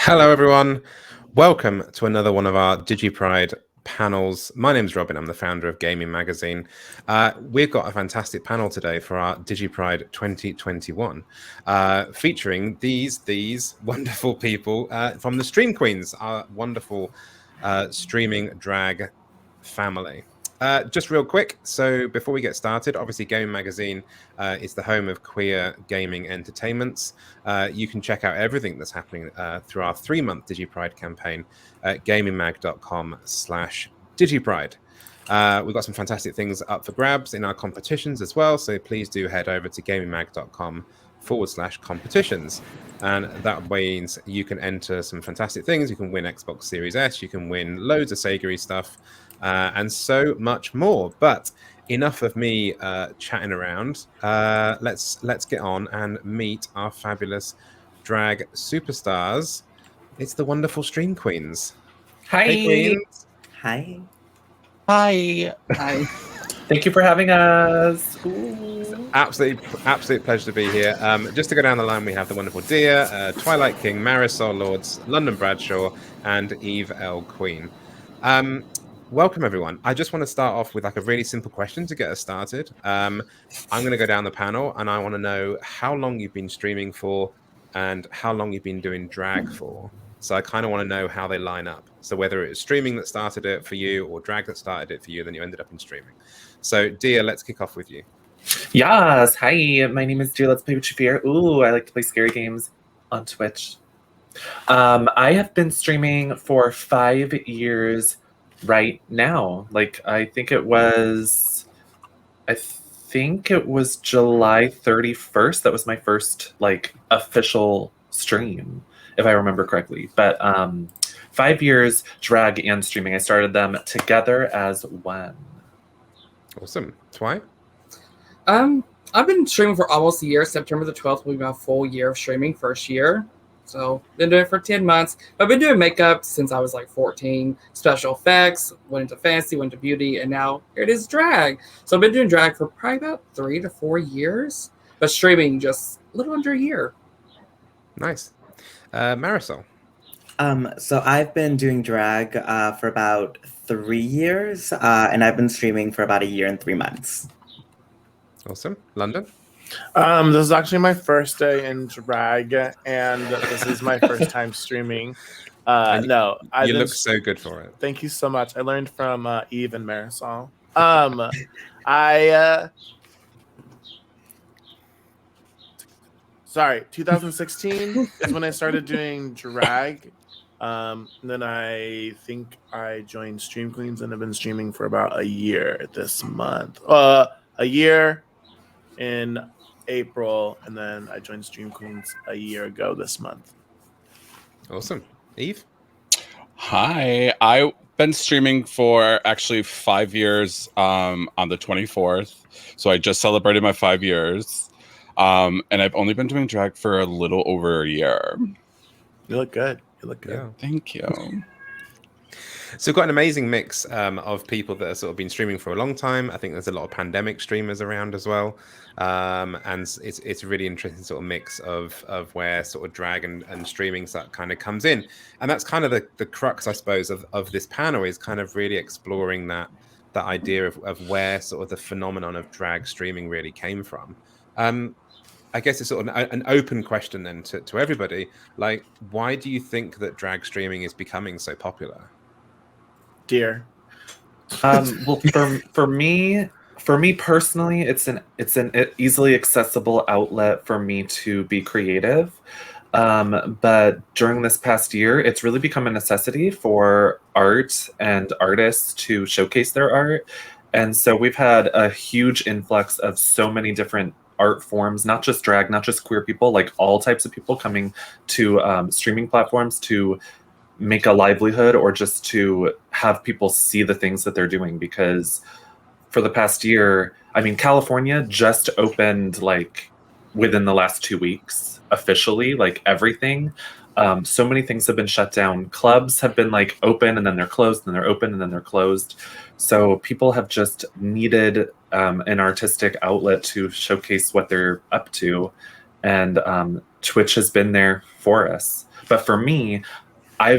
Hello, everyone. Welcome to another one of our DigiPride panels. My name's Robin. I'm the founder of Gayming Magazine. We've got a fantastic panel today for our DigiPride 2021, featuring these wonderful people from the Stream Queens, our wonderful streaming drag family. Just real quick, so before we get started, obviously Gayming Magazine is the home of queer gaming entertainments. You can check out everything that's happening through our 3-month DigiPride campaign at gamingmag.com/DigiPride. We've got some fantastic things up for grabs in our competitions as well, so please do head over to gamingmag.com/competitions. And that means you can enter some fantastic things. You can win Xbox Series S, you can win loads of Sega stuff, and so much more. But enough of me chatting around. Let's get on and meet our fabulous drag superstars. It's the wonderful Stream Queens. Hi. Hey, Queens. Hi. Hi. Hi. Thank you for having us. Absolute pleasure to be here. Just to go down the line, we have the wonderful DEERE, TwilightKing, MARISOLLords, Londyn Bradshaw, and Elle Queen. Welcome, everyone. I just want to start off with like a really simple question to get us started. I'm going to go down the panel, and I want to know how long you've been streaming for and how long you've been doing drag for. So I kind of want to know how they line up. So whether it was streaming that started it for you or drag that started it for you, then you ended up in streaming. So DEERE, let's kick off with you. Yes. Hi. My name is DEERE. Let's play with your fear. Ooh, I like to play scary games on Twitch. I have been streaming for 5 years right now. Like I think it was July 31st. That was my first like official stream, if I remember correctly. But 5 years drag and streaming. I started them together as one. Awesome. Twi? I've been streaming for almost a year. September the 12th will be my full year of streaming, first year. So been doing it for 10 months. I've been doing makeup since I was like 14. Special effects, went into fantasy, went to beauty, and now here it is drag. So I've been doing drag for probably about 3 to 4 years, but streaming just a little under a year. Nice. Marisol? So I've been doing drag for about 3 years, and I've been streaming for about 1 year and 3 months. Awesome. Londyn? This is actually my first day in drag, and this is my first time streaming. You look so good for it. Thank you so much. I learned from Eve and Marisol. 2016 is when I started doing drag. And then I think I joined Stream Queens and have been streaming for about 1 year this month. A year in April, and then I joined Stream Queens 1 year ago this month. Awesome. Eve? Hi. I've been streaming for actually 5 years on the 24th. So I just celebrated my 5 years. And I've only been doing drag for a little over a year. You look good. You look good. Yeah, thank you. So we've got an amazing mix of people that have sort of been streaming for a long time. I think there's a lot of pandemic streamers around as well. And it's a really interesting sort of mix of where sort of drag and streaming that kind of comes in. And that's kind of the crux, I suppose, of this panel, is kind of really exploring that idea of where sort of the phenomenon of drag streaming really came from. I guess it's sort of an open question then to everybody. Like, why do you think that drag streaming is becoming so popular? DEERE. Well, for me personally, it's an easily accessible outlet for me to be creative. But during this past year, it's really become a necessity for art and artists to showcase their art. And so we've had a huge influx of so many different art forms, not just drag, not just queer people, like all types of people coming to streaming platforms to make a livelihood or just to have people see the things that they're doing. Because for the past year, I mean, California just opened like within the last 2 weeks officially, like everything. So many things have been shut down. Clubs have been like open and then they're closed, and they're open and then they're closed. So people have just needed an artistic outlet to showcase what they're up to. and Twitch has been there for us. But for me, I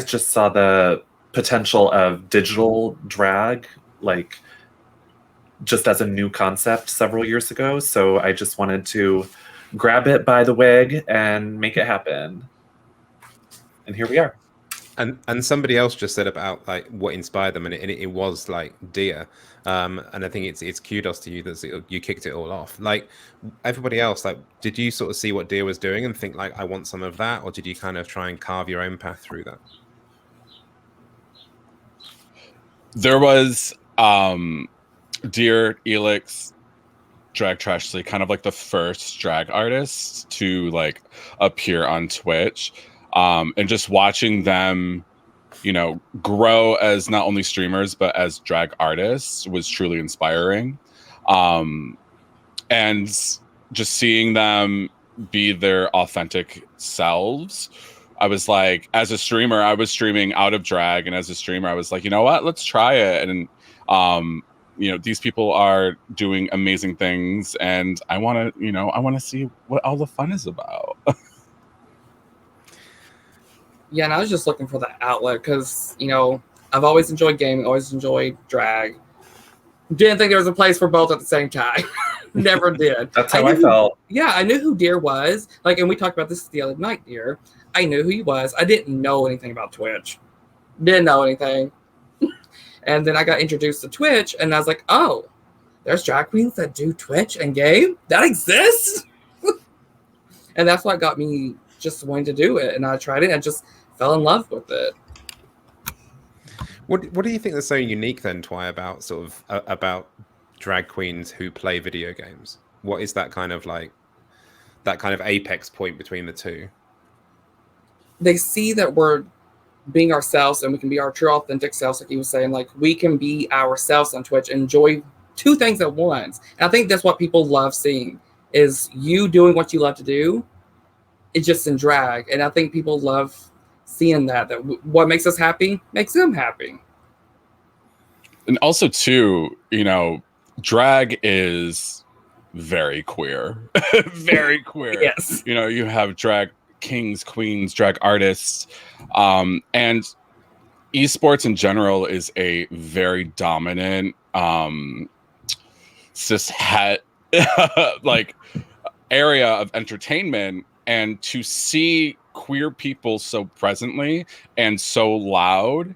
just saw the potential of digital drag, like just as a new concept several years ago. So I just wanted to grab it by the wig and make it happen. And here we are. And somebody else just said about like what inspired them, and it was like DEERE, and I think it's kudos to you that you kicked it all off. Like everybody else, like did you sort of see what DEERE was doing and think like I want some of that, or did you kind of try and carve your own path through that? There was DEERE, Elix, Drag Trashly, kind of like the first drag artists to like appear on Twitch. And just watching them, you know, grow as not only streamers but as drag artists was truly inspiring. And just seeing them be their authentic selves, I was like, as a streamer, I was streaming out of drag, and as a streamer, I was like, you know what, let's try it. And you know, these people are doing amazing things, and I want to, you know, I want to see what all the fun is about. Yeah, and I was just looking for that outlet because, you know, I've always enjoyed gaming, always enjoyed drag. Didn't think there was a place for both at the same time. Never did. That's how I felt. Yeah, I knew who DEERE was. Like, and we talked about this the other night, DEERE. I knew who he was. I didn't know anything about Twitch. Didn't know anything. And then I got introduced to Twitch, and I was like, oh, there's drag queens that do Twitch and game? That exists? And that's what got me just wanting to do it. And I tried it and just fell in love with it. What do you think that's so unique then, Twi, about sort of about drag queens who play video games? What is that kind of like that kind of apex point between the two? They see that we're being ourselves and we can be our true authentic selves, like he was saying. Like, we can be ourselves on Twitch and enjoy two things at once. And I think that's what people love seeing, is you doing what you love to do. It's just in drag. And I think people love seeing that what makes us happy makes them happy. And also too, you know, drag is very queer. Very queer. Yes. You know, you have drag kings, queens, drag artists, and esports in general is a very dominant cis het like area of entertainment, and to see queer people so presently and so loud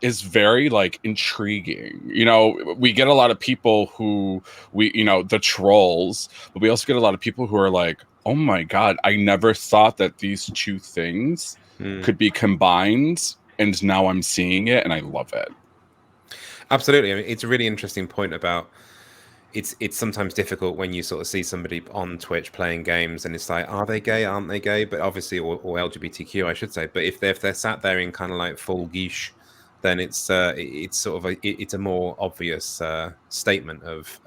is very like intriguing. You know, we get a lot of people who you know, the trolls, but we also get a lot of people who are like, oh my God, I never thought that these two things could be combined, and now I'm seeing it and I love it. Absolutely. I mean, it's a really interesting point about it's sometimes difficult when you sort of see somebody on Twitch playing games and it's like, are they gay? Aren't they gay? But obviously, or LGBTQ, I should say. But if they're sat there in kind of like full guiche, then it's sort of it's a more obvious statement of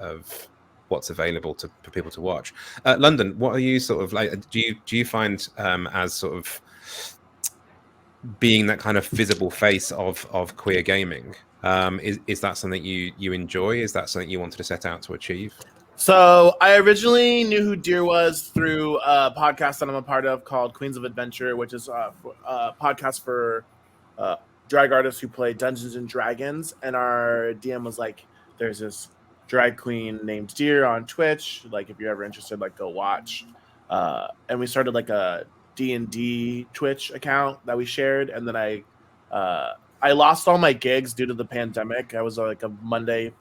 what's available for people to watch. Londyn, what are you sort of like? Do you find as sort of being that kind of visible face of queer gaming? Is that something you enjoy? Is that something you wanted to set out to achieve? So I originally knew who DEERE was through a podcast that I'm a part of called Queens of Adventure, which is a podcast for drag artists who play Dungeons and Dragons. And our DM was like, there's this drag queen named DEERE on Twitch. Like, if you're ever interested, like, go watch. And we started like a D&D Twitch account that we shared. And then I lost all my gigs due to the pandemic. I was like a Monday.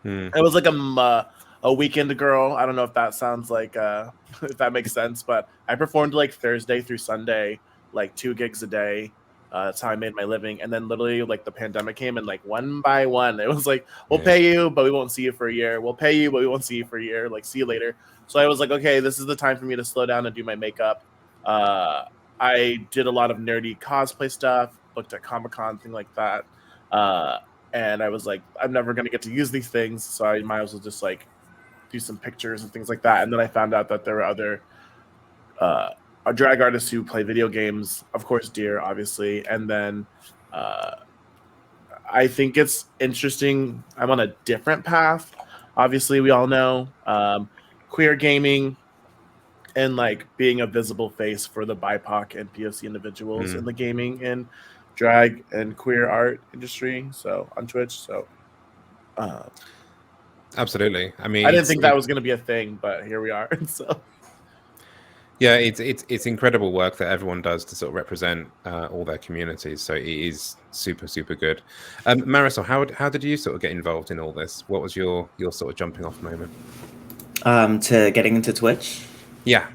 I was like a weekend girl. I don't know if that sounds like if that makes sense, but I performed like Thursday through Sunday, like 2 gigs a day. That's how I made my living. And then literally like the pandemic came, and like one by one, it was like, we'll pay you, but we won't see you for a year. We'll pay you, but we won't see you for a year. Like, see you later. So I was like, okay, this is the time for me to slow down and do my makeup. I did a lot of nerdy cosplay stuff, booked at Comic-Con, thing like that. And I was like, I'm never going to get to use these things, so I might as well just like do some pictures and things like that. And then I found out that there were other drag artists who play video games, of course, DEERE, obviously. And then I think it's interesting. I'm on a different path. Obviously, we all know queer gaming and like being a visible face for the BIPOC and POC individuals in the gaming and drag and queer art industry. So on Twitch, so absolutely. I mean, I didn't think that was going to be a thing, but here we are. So yeah, it's incredible work that everyone does to sort of represent all their communities. So it is super good. Marisol, how did you sort of get involved in all this? What was your sort of jumping off moment? To getting into Twitch? Yeah.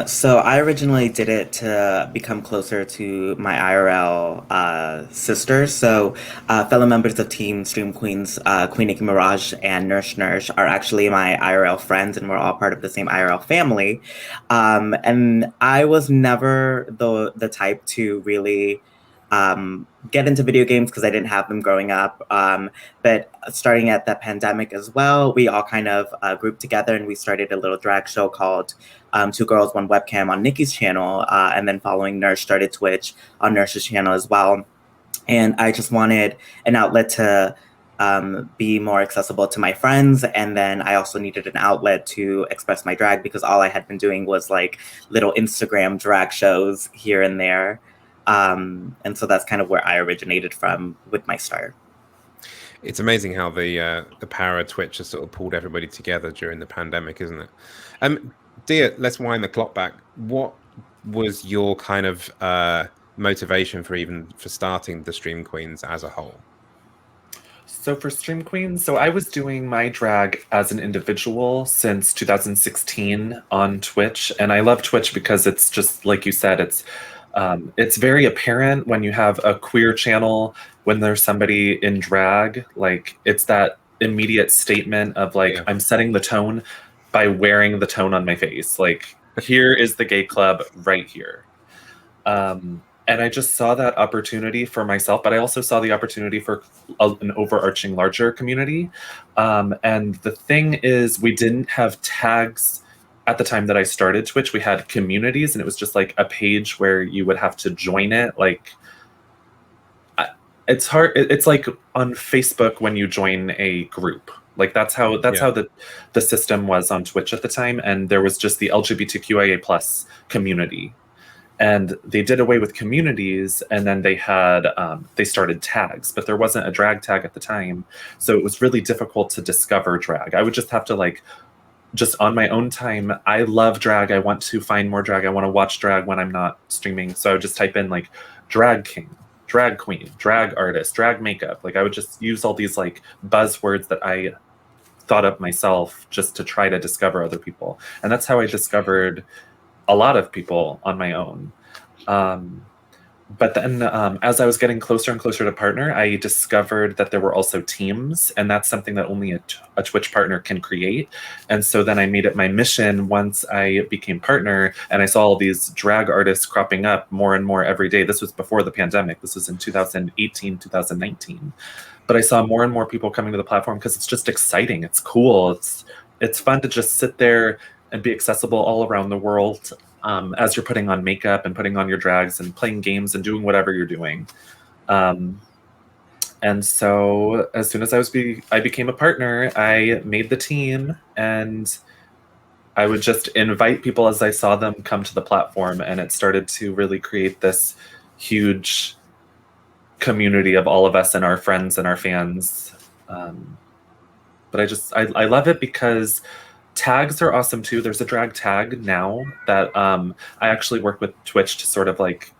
So I originally did it to become closer to my IRL sisters. So fellow members of Team Stream Queens, Queen Nicki Mirage and Nurse are actually my IRL friends, and we're all part of the same IRL family. And I was never the type to really get into video games because I didn't have them growing up. But starting at the pandemic as well, we all kind of grouped together and we started a little drag show called Two Girls, One Webcam on Nikki's channel. And then following Nurse started Twitch on Nurse's channel as well. And I just wanted an outlet to be more accessible to my friends. And then I also needed an outlet to express my drag because all I had been doing was like little Instagram drag shows here and there. And so that's kind of where I originated from with my start. It's amazing how the power of Twitch has sort of pulled everybody together during the pandemic, isn't it? DEERE, let's wind the clock back. What was your kind of motivation for starting the Stream Queens as a whole? So for Stream Queens, so I was doing my drag as an individual since 2016 on Twitch, and I love Twitch because it's just like you said, it's very apparent when you have a queer channel, when there's somebody in drag, like it's that immediate statement of like, I'm setting the tone by wearing the tone on my face. Like, here is the gay club right here. And I just saw that opportunity for myself, but I also saw the opportunity for an overarching larger community. And the thing is, we didn't have tags at the time that I started Twitch. We had communities, and it was just like a page where you would have to join it. Like, it's hard. It's like on Facebook when you join a group. Like that's how the system was on Twitch at the time, and there was just the LGBTQIA+ community, and they did away with communities, and then they had they started tags, but there wasn't a drag tag at the time, so it was really difficult to discover drag. I would just have to like, just on my own time, I love drag. I want to find more drag. I want to watch drag when I'm not streaming, so I would just type in like drag king, drag queen, drag artist, drag makeup. Like I would just use all these like buzzwords that I thought up myself just to try to discover other people. And that's how I discovered a lot of people on my own. But then as I was getting closer and closer to partner, I discovered that there were also teams, and that's something that only a Twitch partner can create. And so then I made it my mission once I became partner, and I saw all these drag artists cropping up more and more every day. This was before the pandemic. This was in 2018, 2019. But I saw more and more people coming to the platform because it's just exciting. It's cool. It's fun to just sit there and be accessible all around the world. As you're putting on makeup and putting on your drags and playing games and doing whatever you're doing. And so as soon as I became a partner, I made the team, and I would just invite people as I saw them come to the platform, and it started to really create this huge community of all of us and our friends and our fans. But I love it because tags are awesome too. There's a drag tag now that I actually work with Twitch to sort of like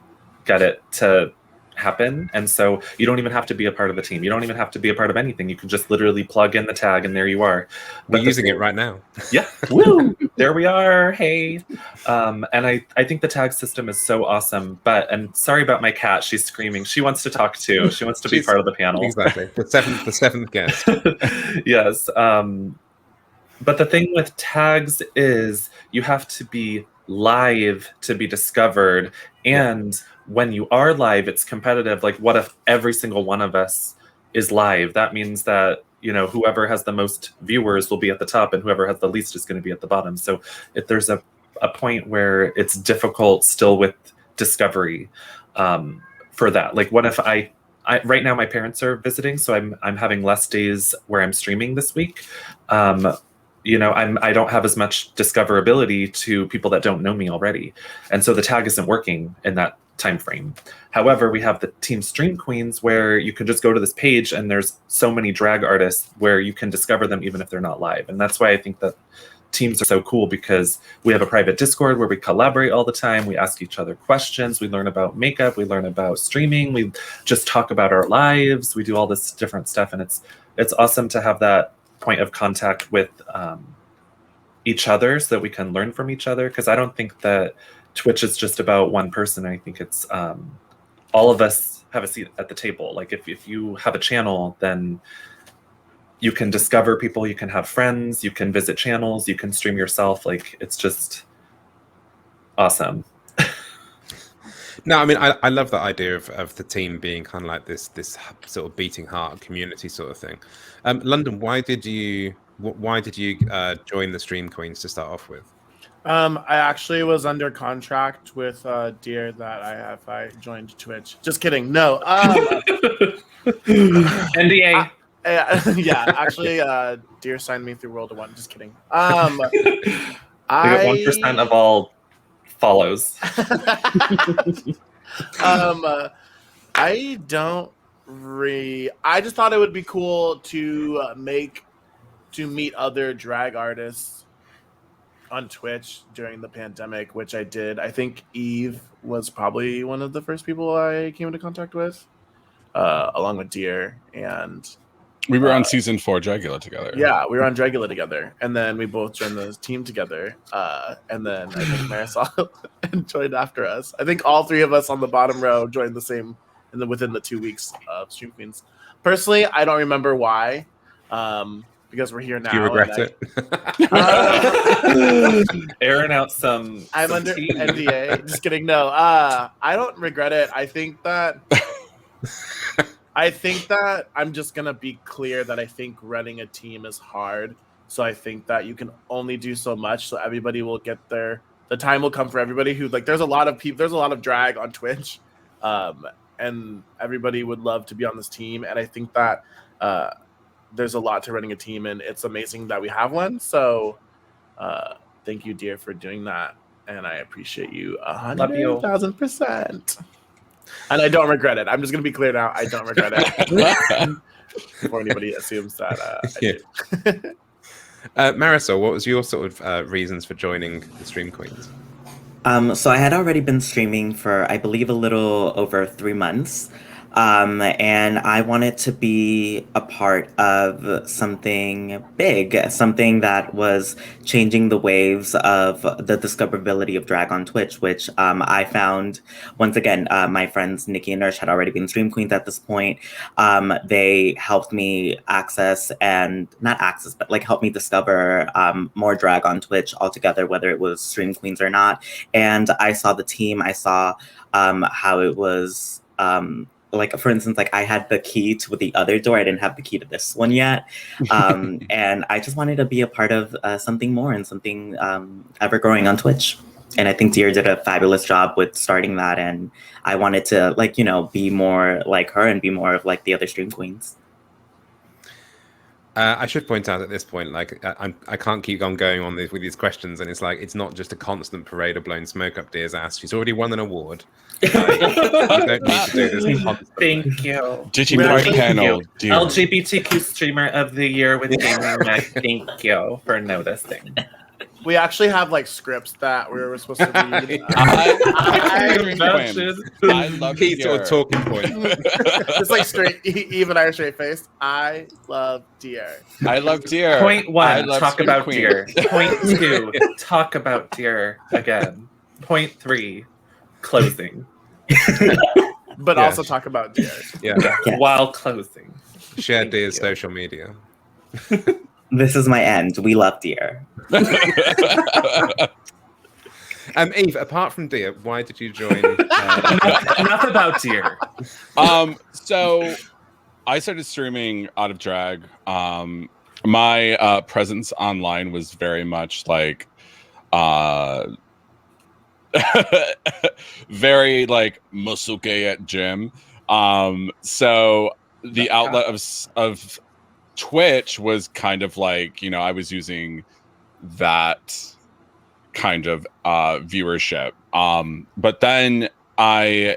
get it to happen. And so you don't even have to be a part of the team. You don't even have to be a part of anything. You can just literally plug in the tag and there you are. We're using it right now. Yeah. Woo! There we are. Hey. And I think the tag system is so awesome. And sorry about my cat. She's screaming. She wants to talk too. She wants to be part of the panel. Exactly. The seventh guest. Yes. But the thing with tags is you have to be live to be discovered. And when you are live, it's competitive. Like, what if every single one of us is live? That means that, you know, whoever has the most viewers will be at the top, and whoever has the least is going to be at the bottom. So if there's a point where it's difficult still with discovery for that. Like, what if I right now my parents are visiting, so I'm having less days where I'm streaming this week. I don't have as much discoverability to people that don't know me already, and so the tag isn't working in that time frame. However, we have the Team Stream Queens where you can just go to this page and there's so many drag artists where you can discover them even if they're not live. And that's why I think that teams are so cool, because we have a private Discord where we collaborate all the time. We ask each other questions. We learn about makeup. We learn about streaming. We just talk about our lives. We do all this different stuff, and it's awesome to have that point of contact with each other so that we can learn from each other, because I don't think that Twitch is just about one person. I think it's all of us have a seat at the table. Like if you have a channel, then you can discover people, you can have friends, you can visit channels, you can stream yourself. Like, it's just awesome. No, I mean, I love that idea of the team being kind of like this sort of beating heart community sort of thing. Londyn, why did you join the Stream Queens to start off with? I actually was under contract with DEERE that I joined Twitch. Just kidding. No. NDA. Yeah, actually, DEERE signed me through World of One. Just kidding. We got 1% of all follows. I just thought it would be cool to meet other drag artists on Twitch during the pandemic, which I did. I think Eve was probably one of the first people I came into contact with, along with DEERE, and we were on season 4 Dragula together. Yeah, we were on Dragula together, and then we both joined the team together. And then I think Marisol joined after us. I think all three of us on the bottom row joined the same within the 2 weeks of Stream Queens. Personally, I don't remember why. Because we're here now. Do you regret it? Airing out some. I'm under NDA. Just kidding. No, I don't regret it. I think that I'm just gonna be clear that I think running a team is hard. So I think that you can only do so much. So everybody will get there. The time will come for everybody who like. There's a lot of people. There's a lot of drag on Twitch, and everybody would love to be on this team. And I think that. There's a lot to running a team, and it's amazing that we have one. So thank you, DEERE, for doing that. And I appreciate you 100,000%. And I don't regret it. I'm just going to be clear now. I don't regret it. Before anybody assumes that I do. Marisol, what was your sort of reasons for joining the Stream Queens? So I had already been streaming for, I believe, a little over 3 months. And I wanted to be a part of something big, something that was changing the waves of the discoverability of drag on Twitch, which I found, once again, my friends Nikki and Nursh had already been Stream Queens at this point. They helped me help me discover more drag on Twitch altogether, whether it was Stream Queens or not. And I saw the team, I saw how it was... like, for instance, like I had the key to the other door. I didn't have the key to this one yet. And I just wanted to be a part of something more and something ever growing on Twitch. And I think DEERE did a fabulous job with starting that. And I wanted to, like, be more like her and be more of like the other Stream Queens. I should point out at this point, like, I can't keep on going on with these questions, and it's like it's not just a constant parade of blowing smoke up DEERE's ass. She's already won an award. You don't need to do this constantly. Thank you. DIGIPRIDE panel. DEERE. LGBTQ Streamer of the Year with Gayming Mag. Thank you for noticing. We actually have like scripts that we were supposed to read. I love Key DEERE. sort of talking point. Just like straight, even I straight faced. I love DEERE. I love DEERE. Point I 1, love talk Stream about Queen. DEERE. Point 2, talk about DEERE again. Point 3, closing. But Yeah. also talk about DEERE. Yeah, While closing. share Thank DEERE's you. social media. This is my end. We love DEERE. Eve, apart from DEERE, why did you join? Enough about DEERE. So I started streaming out of drag. My presence online was very much like very like musuke at gym. So the outlet of Twitch was kind of like, I was using that kind of viewership. But then I,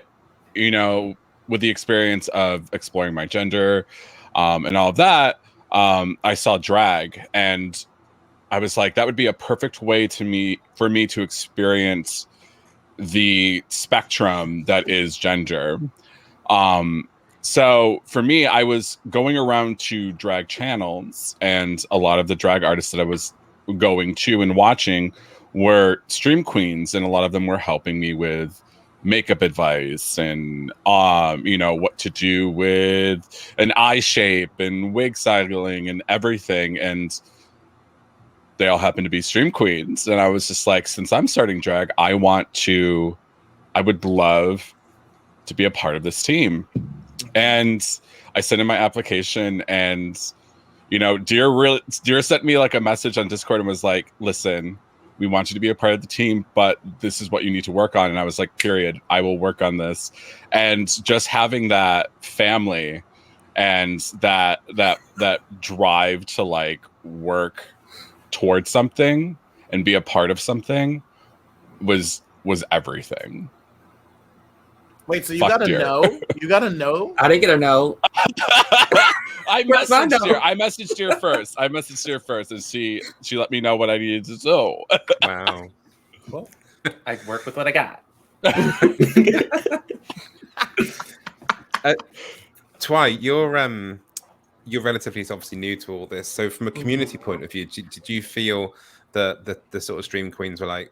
with the experience of exploring my gender and all of that, I saw drag, and I was like, that would be a perfect way for me to experience the spectrum that is gender. So for me, I was going around to drag channels, and a lot of the drag artists that I was going to and watching were stream queens, and a lot of them were helping me with makeup advice and what to do with an eye shape and wig styling and everything. And they all happen to be stream queens, and I was just like, since I'm starting drag, I would love to be a part of this team. And I sent in my application, and DEERE sent me like a message on Discord and was like, listen, we want you to be a part of the team, but this is what you need to work on. And I was like, period, I will work on this. And just having that family and that drive to like work towards something and be a part of something was everything. Wait, so you Fuck gotta DEERE. know? You gotta know? I didn't get a no. I messaged her first, and she let me know what I needed to know. Wow. Well, I work with what I got. Twi, you're relatively obviously new to all this. So from a community point of view, did you feel that the sort of stream queens were like,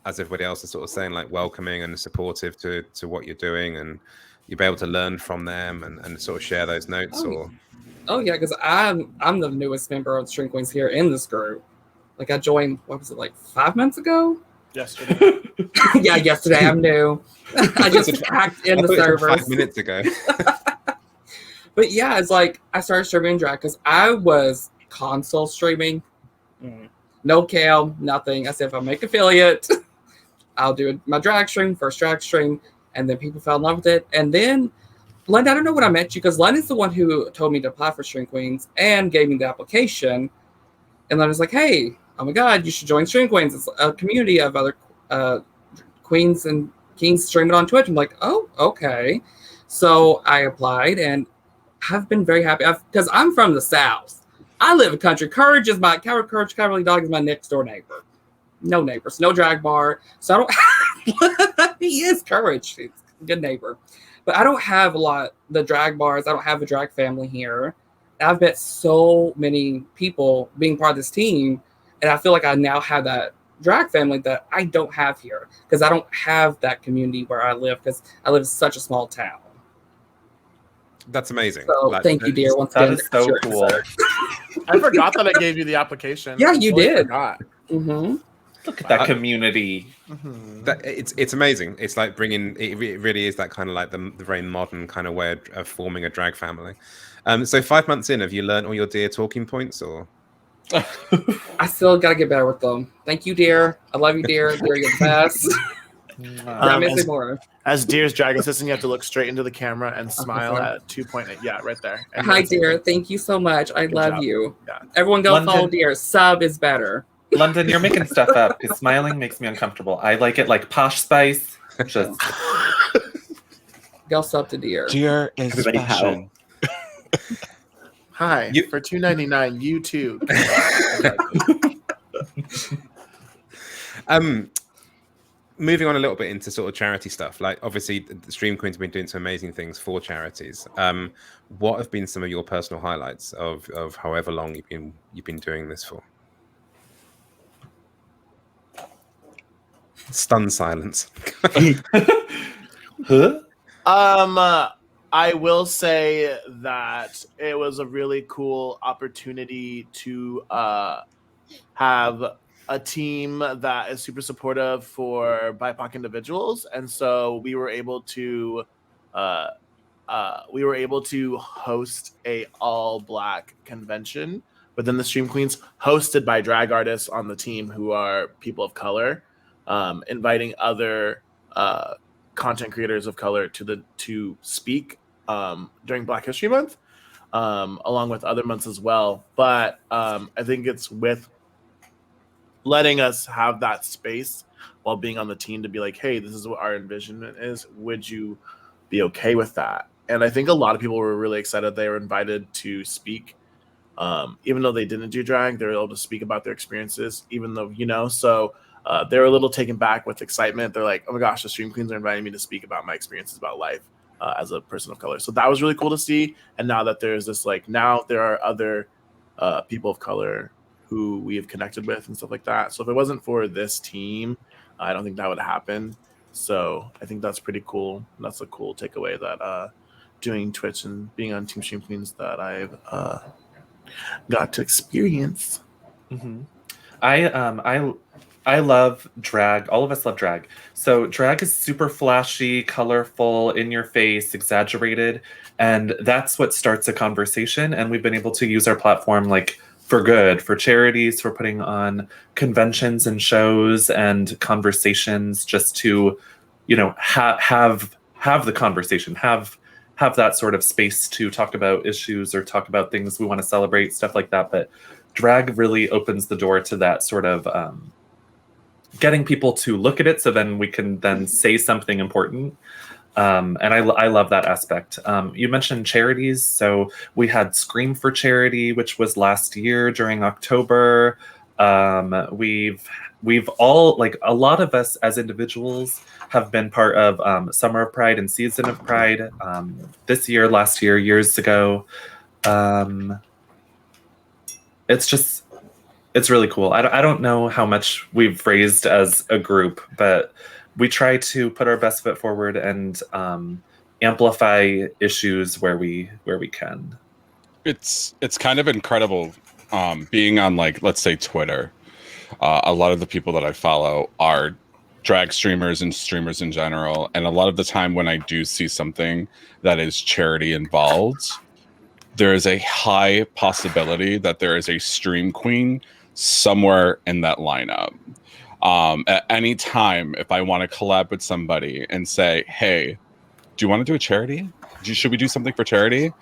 as everybody else is sort of saying, like welcoming and supportive to what you're doing, and you'll be able to learn from them and sort of share those notes? Oh yeah, because I'm the newest member of Stream Queens here in this group. Like I joined, what was it, like 5 months ago? Yesterday. Yeah, yesterday. I'm new. I just hacked in the servers 5 minutes ago. But yeah, it's like I started streaming drag because I was console streaming. No cam, nothing. I said, if I make affiliate, I'll do my drag stream, first drag stream. And then people fell in love with it. And then, Londyn, I don't know when I met you, because Londyn's the one who told me to apply for Stream Queens and gave me the application. And Londyn's like, hey, oh my God, you should join Stream Queens. It's a community of other queens and kings streaming on Twitch. I'm like, oh, okay. So I applied, and I've been very happy because I'm from the South. I live in country. Courage Cowardly Dog is my next door neighbor. No neighbors, no drag bar. So I don't. He is Courage. He's a good neighbor. But I don't have the drag bars. I don't have a drag family here. I've met so many people being part of this team, and I feel like I now have that drag family that I don't have here because I don't have that community where I live because I live in such a small town. That's amazing. So thank you, DEERE. Once That again, is so cool. I forgot that I gave you the application. Yeah, you did. Forgot. Mm-hmm. Look at that community. It's amazing. It's like bringing. It really is that kind of like the very modern kind of way of forming a drag family. So 5 months in, have you learned all your DEERE talking points, or? I still gotta get better with them. Thank you, DEERE. I love you, DEERE. DEERE, you're the best. I'm missing more. As DEERE's drag assistant, you have to look straight into the camera and smile at 2.8. Yeah, right there. And Hi, DEERE. Thank you so much. I love job. you. Yeah. Everyone go Londyn. follow DEERE. Sub is better. Londyn, you're making stuff up. His smiling makes me uncomfortable. I like it like Posh Spice. Just Go sub to DEERE. DEERE is Everybody passion. Hi, for $2.99, you too. Moving on a little bit into sort of charity stuff, like obviously the Stream Queens have been doing some amazing things for charities. What have been some of your personal highlights of however long you've been doing this for? Stunned silence. huh? I will say that it was a really cool opportunity to have a team that is super supportive for BIPOC individuals, and so we were able to host a all-Black convention within the Stream Queens, hosted by drag artists on the team who are people of color, inviting other content creators of color to speak during Black History Month. along with other months as well. But I think it's with letting us have that space while being on the team to be like, hey, this is what our envisionment is. Would you be okay with that? And I think a lot of people were really excited they were invited to speak. Even though they didn't do drag, they were able to speak about their experiences, even though, so they were a little taken back with excitement. They're like, oh my gosh, the Stream Queens are inviting me to speak about my experiences about life as a person of color. So that was really cool to see. And now that there's this, now there are other people of color who we have connected with and stuff like that. So if it wasn't for this team, I don't think that would happen. So I think that's pretty cool. That's a cool takeaway that doing Twitch and being on Team Stream Queens that I've got to experience. Mm-hmm. I love drag. All of us love drag. So drag is super flashy, colorful, in your face, exaggerated, and that's what starts a conversation. And we've been able to use our platform for good, for charities, for putting on conventions and shows and conversations, just to, have the conversation, have that sort of space to talk about issues or talk about things we want to celebrate, stuff like that. But drag really opens the door to that sort of getting people to look at it, so then we can then say something important. And I love that aspect. You mentioned charities. So we had Scream for Charity, which was last year during October. We've all, a lot of us as individuals have been part of Summer of Pride and Season of Pride this year, last year, years ago. It's really cool. I don't know how much we've raised as a group, but we try to put our best foot forward and amplify issues where we can. It's kind of incredible being on, let's say, Twitter. A lot of the people that I follow are drag streamers and streamers in general, and a lot of the time when I do see something that is charity involved, there is a high possibility that there is a stream queen somewhere in that lineup. At any time, if I want to collab with somebody and say, hey, do you want to do a charity? Should we do something for charity?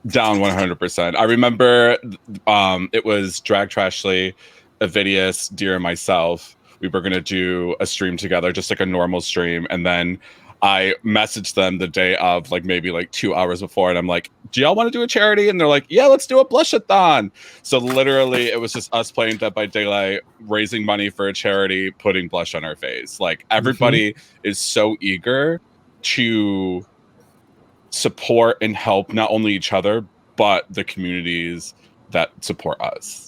Down 100%. I remember it was Drag Trashly, Avidius, DEERE, and myself. We were going to do a stream together, just a normal stream. And then I messaged them the day of, maybe 2 hours before. And I'm like, do y'all want to do a charity? And they're like, yeah, let's do a blush-a-thon. So literally it was just us playing Dead by Daylight, raising money for a charity, putting blush on our face. Everybody is so eager to support and help not only each other, but the communities that support us.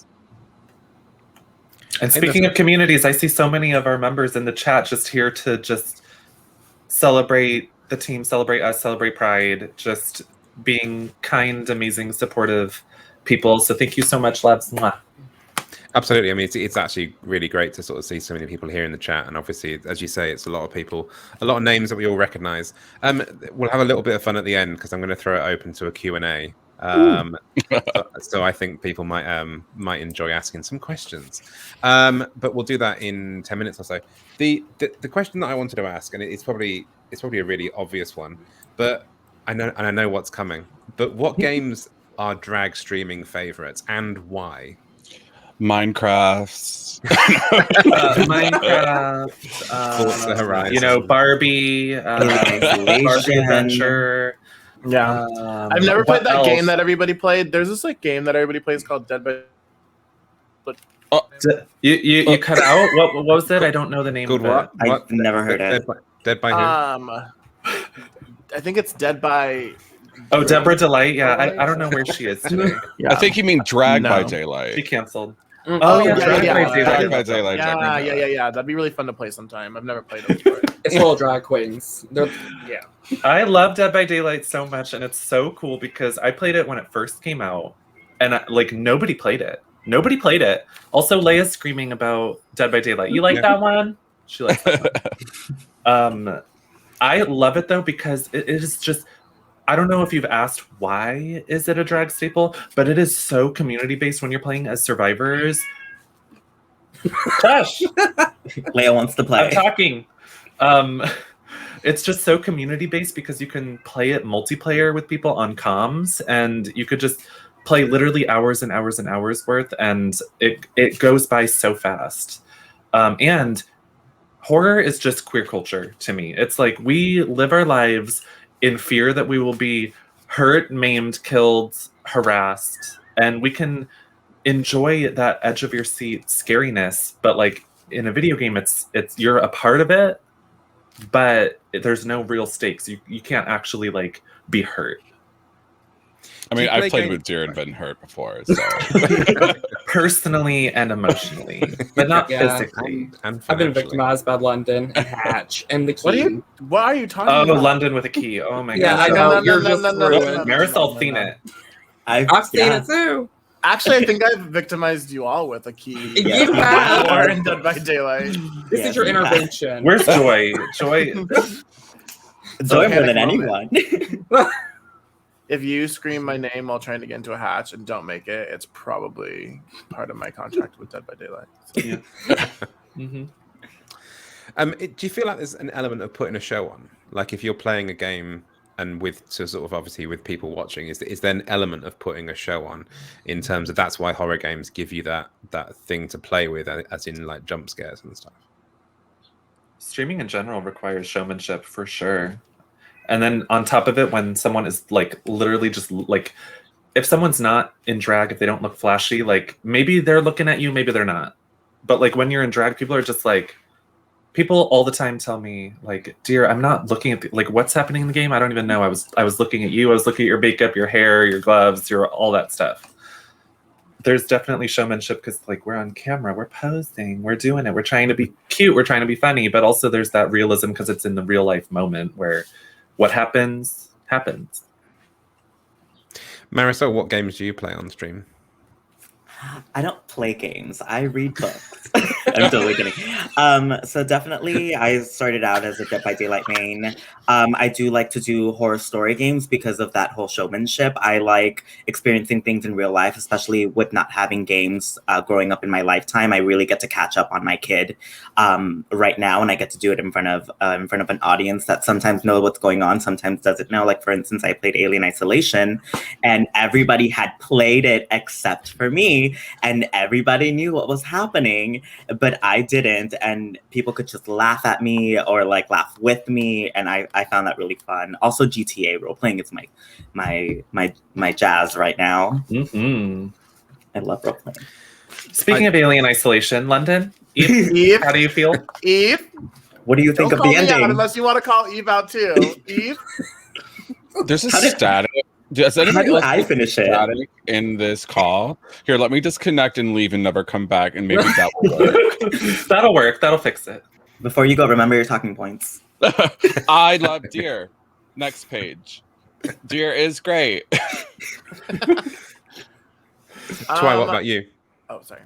And speaking of communities, I see so many of our members in the chat just here to just celebrate the team, celebrate us, celebrate Pride, just being kind, amazing, supportive people. So thank you so much, Labs. Mwah. Absolutely. I mean, it's actually really great to sort of see so many people here in the chat. And obviously, as you say, it's a lot of people, a lot of names that we all recognize. We'll have a little bit of fun at the end because I'm going to throw it open to a Q&A. So I think people might enjoy asking some questions, but we'll do that in 10 minutes or so. The question that I wanted to ask, and it's probably a really obvious one, but I know what's coming. But what games are drag streaming favorites and why? Minecraft, Barbie, Barbie Adventure. Yeah, I've never played that game that everybody played. There's this game that everybody plays called Dead by. You cut out. What was it? I don't know the name of it. I've never heard it. Dead by who? I think it's Dead by. Oh, Deborah Delight. Yeah, I don't know where she is today. Yeah. I think you mean Drag by Daylight. She canceled. Drag by Daylight. Yeah. That'd be really fun to play sometime. I've never played it before. It's full of drag queens. I love Dead by Daylight so much, and it's so cool because I played it when it first came out, and nobody played it. Nobody played it. Also, Leia's screaming about Dead by Daylight. You like that one? She likes that one. I love it though because it is just. I don't know if you've asked why is it a drag staple, but it is so community based when you're playing as survivors. Gosh, Leia wants to play. I'm talking. It's just so community based because you can play it multiplayer with people on comms, and you could just play literally hours and hours and hours worth, and it goes by so fast. And horror is just queer culture to me. It's like we live our lives in fear that we will be hurt, maimed, killed, harassed, and we can enjoy that edge of your seat scariness, but like in a video game it's you're a part of it, but there's no real stakes. You can't actually like be hurt. I mean, I've played with DEERE and been hurt before, so personally and emotionally, but not Yeah. physically. And I've been financially. victimized by London and Hatch and the key. What are you talking Oh, about? London with a key. Oh my Yeah, god. I know. You're just ruined. Marisol's seen it. I've seen it too. Actually, I think I've victimized you all with a key. You have. Or in Dead by Daylight. This Yes, is your you have. intervention. Where's Joy? Joy. Joy more than Panic anyone. If you scream my name while trying to get into a hatch and don't make it, it's probably part of my contract with Dead by Daylight. So. Mhm. Do you feel like there's an element of putting a show on? Like if you're playing a game and with so sort of obviously with people watching, is there an element of putting a show on in terms of that's why horror games give you that thing to play with, as in like jump scares and stuff? Streaming in general requires showmanship for sure. And then on top of it, when someone is like literally just like, if someone's not in drag, if they don't look flashy, like maybe they're looking at you, maybe they're not. But like when you're in drag, people are just like, people all the time tell me like, "Dear, I'm not looking at like what's happening in the game. I don't even know. I was looking at you. I was looking at your makeup, your hair, your gloves, your all that stuff." There's definitely showmanship because like we're on camera, we're posing, we're doing it, we're trying to be cute, we're trying to be funny, but also there's that realism because it's in the real life moment where what happens happens. Marisol, what games do you play on stream? I don't play games. I read books. I'm totally kidding. So definitely, I started out as a Dead by Daylight main. I do like to do horror story games because of that whole showmanship. I like experiencing things in real life, especially with not having games growing up in my lifetime. I really get to catch up on my kid right now, and I get to do it in front of an audience that sometimes knows what's going on, sometimes doesn't know. Like for instance, I played Alien Isolation, and everybody had played it except for me. And everybody knew what was happening, but I didn't. And people could just laugh at me or like laugh with me. And I found that really fun. Also, GTA role playing is my jazz right now. Mm-hmm. I love role playing. Speaking of Alien Isolation, London, Eve, Eve, how do you feel? Eve, What do you think don't of call the me out ending? unless you want to call Eve out too. Eve, there's a How did- static. Does How anybody do else I get finish it? static in this call? Here, let me disconnect and leave and never come back, and maybe that will work. That'll work. That'll fix it. Before you go, remember your talking points. I love DEERE. Next page. DEERE is great. Twy, what about you? Oh, sorry.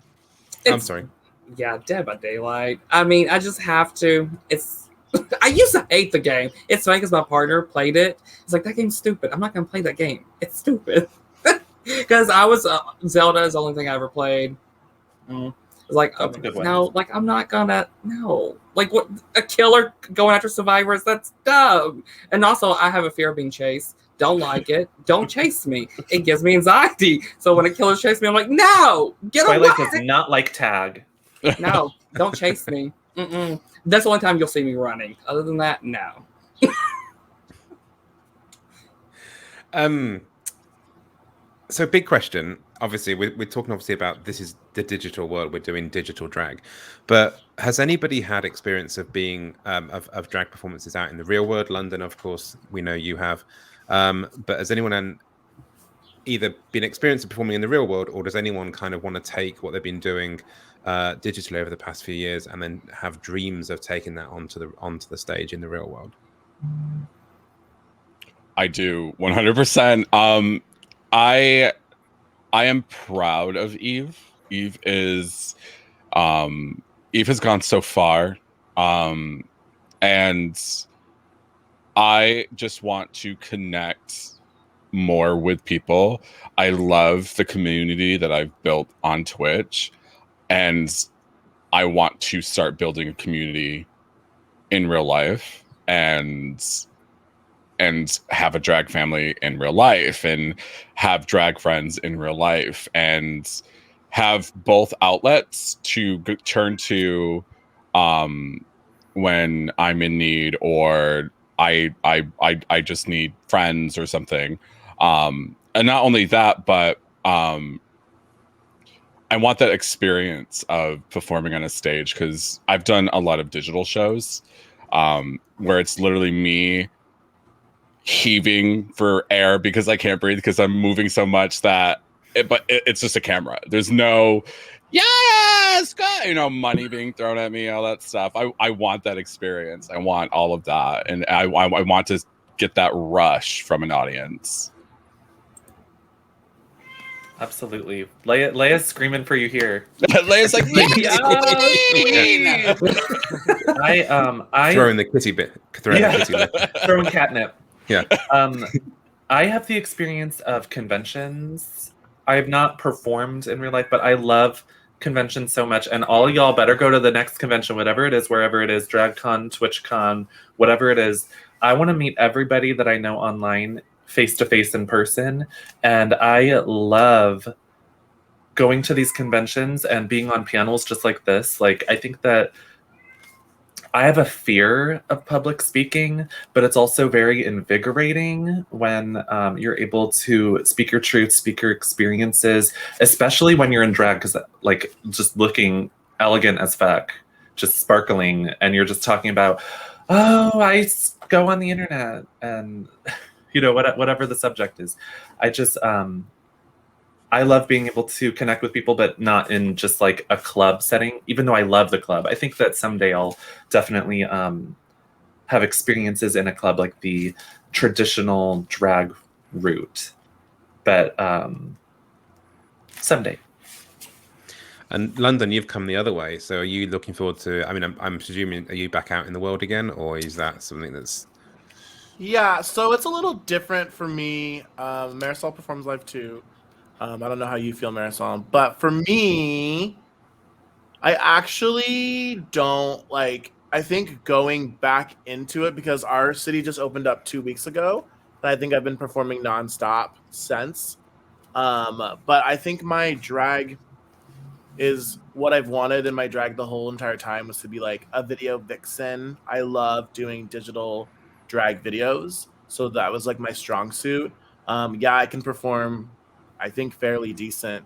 I'm sorry. Yeah, Dead by Daylight. I mean, I just have to. I used to hate the game. It's funny because my partner played it. It's like, that game's stupid. I'm not going to play that game. It's stupid. Because I was, Zelda is the only thing I ever played. It's like, That's a good one. no, like, I'm not going to, no. Like, what, a killer going after survivors? That's dumb. And also, I have a fear of being chased. Don't like it. Don't chase me. It gives me anxiety. So when a killer chases me, I'm like, no, get Twilight away. does not like tag. No, don't chase me. Mm-mm. That's the only time you'll see me running. Other than that, no. So big question. Obviously, we're talking obviously about this is the digital world. We're doing digital drag, but has anybody had experience of being of drag performances out in the real world? London, of course, we know you have. But has anyone either been experienced of performing in the real world, or does anyone kind of want to take what they've been doing digitally over the past few years and then have dreams of taking that onto the stage in the real world? I do 100%. I am proud of Eve. Eve has gone so far, and I just want to connect more with people. I love the community that I've built on Twitch, and I want to start building a community in real life. and have a drag family in real life and have drag friends in real life and have both outlets to turn to when I'm in need or I just need friends or something. And not only that, but I want that experience of performing on a stage because I've done a lot of digital shows where it's literally me heaving for air because I can't breathe because I'm moving so much that it's just a camera. There's no yes, God, money being thrown at me, all that stuff. I want that experience. I want all of that, and I want to get that rush from an audience. Absolutely. Leia's screaming for you here. Leia's like, yes, I throwing the kitty bit. Throwing the kitty bit. Throwing catnip. Yeah. I have the experience of conventions. I have not performed in real life, but I love conventions so much. And all y'all better go to the next convention, whatever it is, wherever it is, DragCon, TwitchCon, whatever it is. I want to meet everybody that I know online face-to-face in person. And I love going to these conventions and being on panels just like this. Like, I think that I have a fear of public speaking, but it's also very invigorating when you're able to speak your truth, speak your experiences, especially when you're in drag, because like just looking elegant as fuck, just sparkling, and you're just talking about, oh, I go on the internet and whatever the subject is. I just I love being able to connect with people, but not in just like a club setting, even though I love the club. I think that someday I'll definitely have experiences in a club like the traditional drag route. But someday. And London, you've come the other way. So are you looking forward to, I mean, I'm presuming, are you back out in the world again? Or is that something that's... Yeah, so it's a little different for me. Marisol performs live too. I don't know how you feel, Marisol, but for me, I actually don't like. I think going back into it because our city just opened up 2 weeks ago, and I think I've been performing nonstop since. But I think my drag is what I've wanted in my drag the whole entire time was to be like a video vixen. I love doing digital drag videos, so that was like my strong suit. Yeah, I can perform, I think, fairly decent,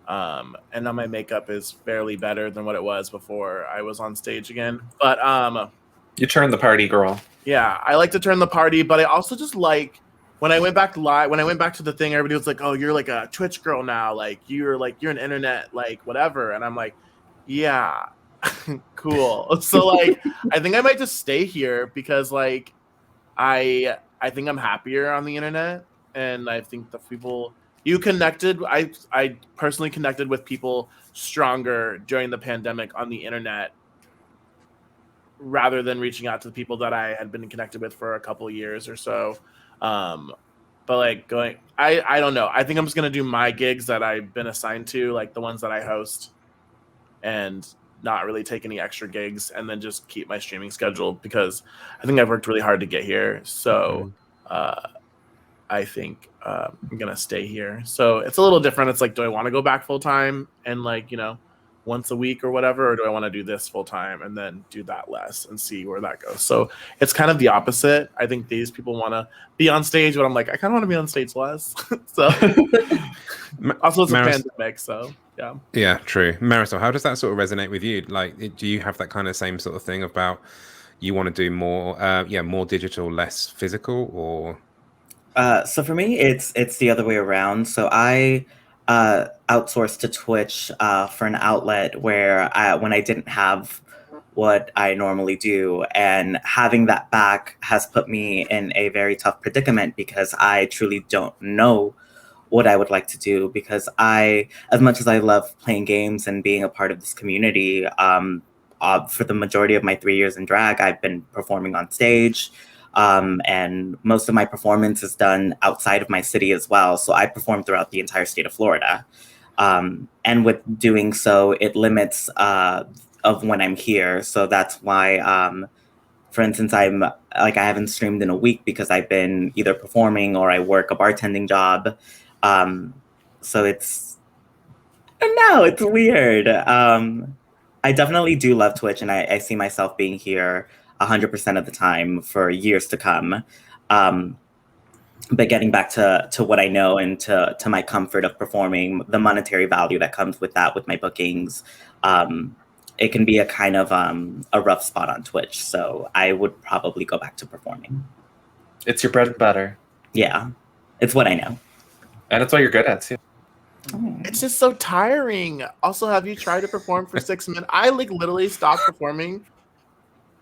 and now my makeup is fairly better than what it was before I was on stage again. But you turn the party, girl. Yeah, I like to turn the party, but I also just like when I went back live, when I went back to the thing, everybody was like, "Oh, you're like a Twitch girl now, like you're an internet like whatever," and I'm like, "Yeah, cool." So like, I think I might just stay here because like, I think I'm happier on the internet, and I think the people you connected, I personally connected with people stronger during the pandemic on the internet rather than reaching out to the people that I had been connected with for a couple of years or so. But like I don't know. I think I'm just gonna do my gigs that I've been assigned to, like the ones that I host, and not really take any extra gigs, and then just keep my streaming schedule because I think I've worked really hard to get here. So I think I'm gonna stay here. So it's a little different. It's like, do I want to go back full time and like once a week or whatever, or do I want to do this full time and then do that less and see where that goes? So it's kind of the opposite. I think these people want to be on stage, but I'm like, I kind of want to be on stage less. So also it's a pandemic, so yeah. Yeah, true. Marisol, how does that sort of resonate with you? Like, do you have that kind of same sort of thing about you want to do more, more digital, less physical, or? So for me, it's the other way around. So I outsourced to Twitch for an outlet where when I didn't have what I normally do, and having that back has put me in a very tough predicament because I truly don't know what I would like to do, because as much as I love playing games and being a part of this community, for the majority of my 3 years in drag, I've been performing on stage. And most of my performance is done outside of my city as well. So I perform throughout the entire state of Florida. And with doing so, it limits of when I'm here. So that's why For instance, I haven't streamed in a week because I've been either performing or I work a bartending job. So it's weird. I definitely do love Twitch, and I see myself being here 100% of the time for years to come. But getting back to what I know and to my comfort of performing, the monetary value that comes with that, with my bookings, it can be a kind of a rough spot on Twitch. So I would probably go back to performing. It's your bread and butter. Yeah, it's what I know. And it's what you're good at, too. It's just so tiring. Also, have you tried to perform for 6 minutes? I like literally stopped performing,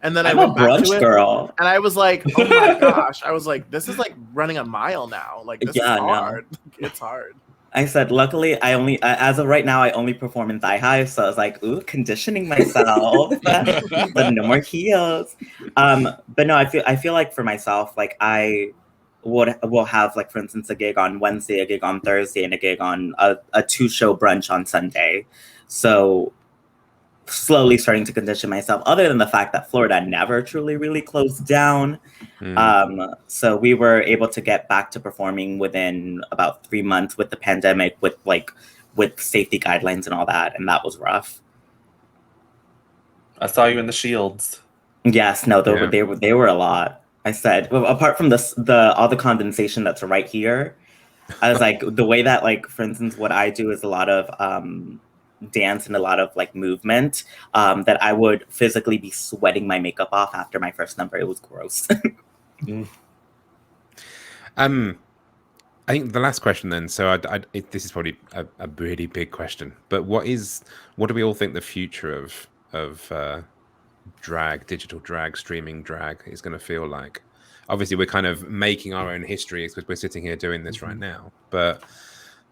and then I'm I went a brunch back to it, girl. and I was like, "Oh my gosh!" I was like, "This is like running a mile now. Like this is hard. No. It's hard." I said, luckily, as of right now, I only perform in thigh high. So I was like, ooh, conditioning myself, but no more heels. But no, I feel like for myself, like I will have, like, for instance, a gig on Wednesday, a gig on Thursday, and a gig on a 2-show brunch on Sunday. So slowly starting to condition myself, other than the fact that Florida never truly really closed down. So we were able to get back to performing within about 3 months with the pandemic, with safety guidelines and all that, and that was rough. I saw you in the shields. Yes, no, they were a lot. I said, well, apart from all the condensation that's right here, I was like, the way that, like, for instance, what I do is a lot of dance and a lot of like movement, that I would physically be sweating my makeup off after my first number. It was gross. I think the last question then. So this is probably a really big question, but what do we all think the future of drag, digital drag, streaming drag is going to feel like? Obviously, we're kind of making our own history because we're sitting here doing this right now. But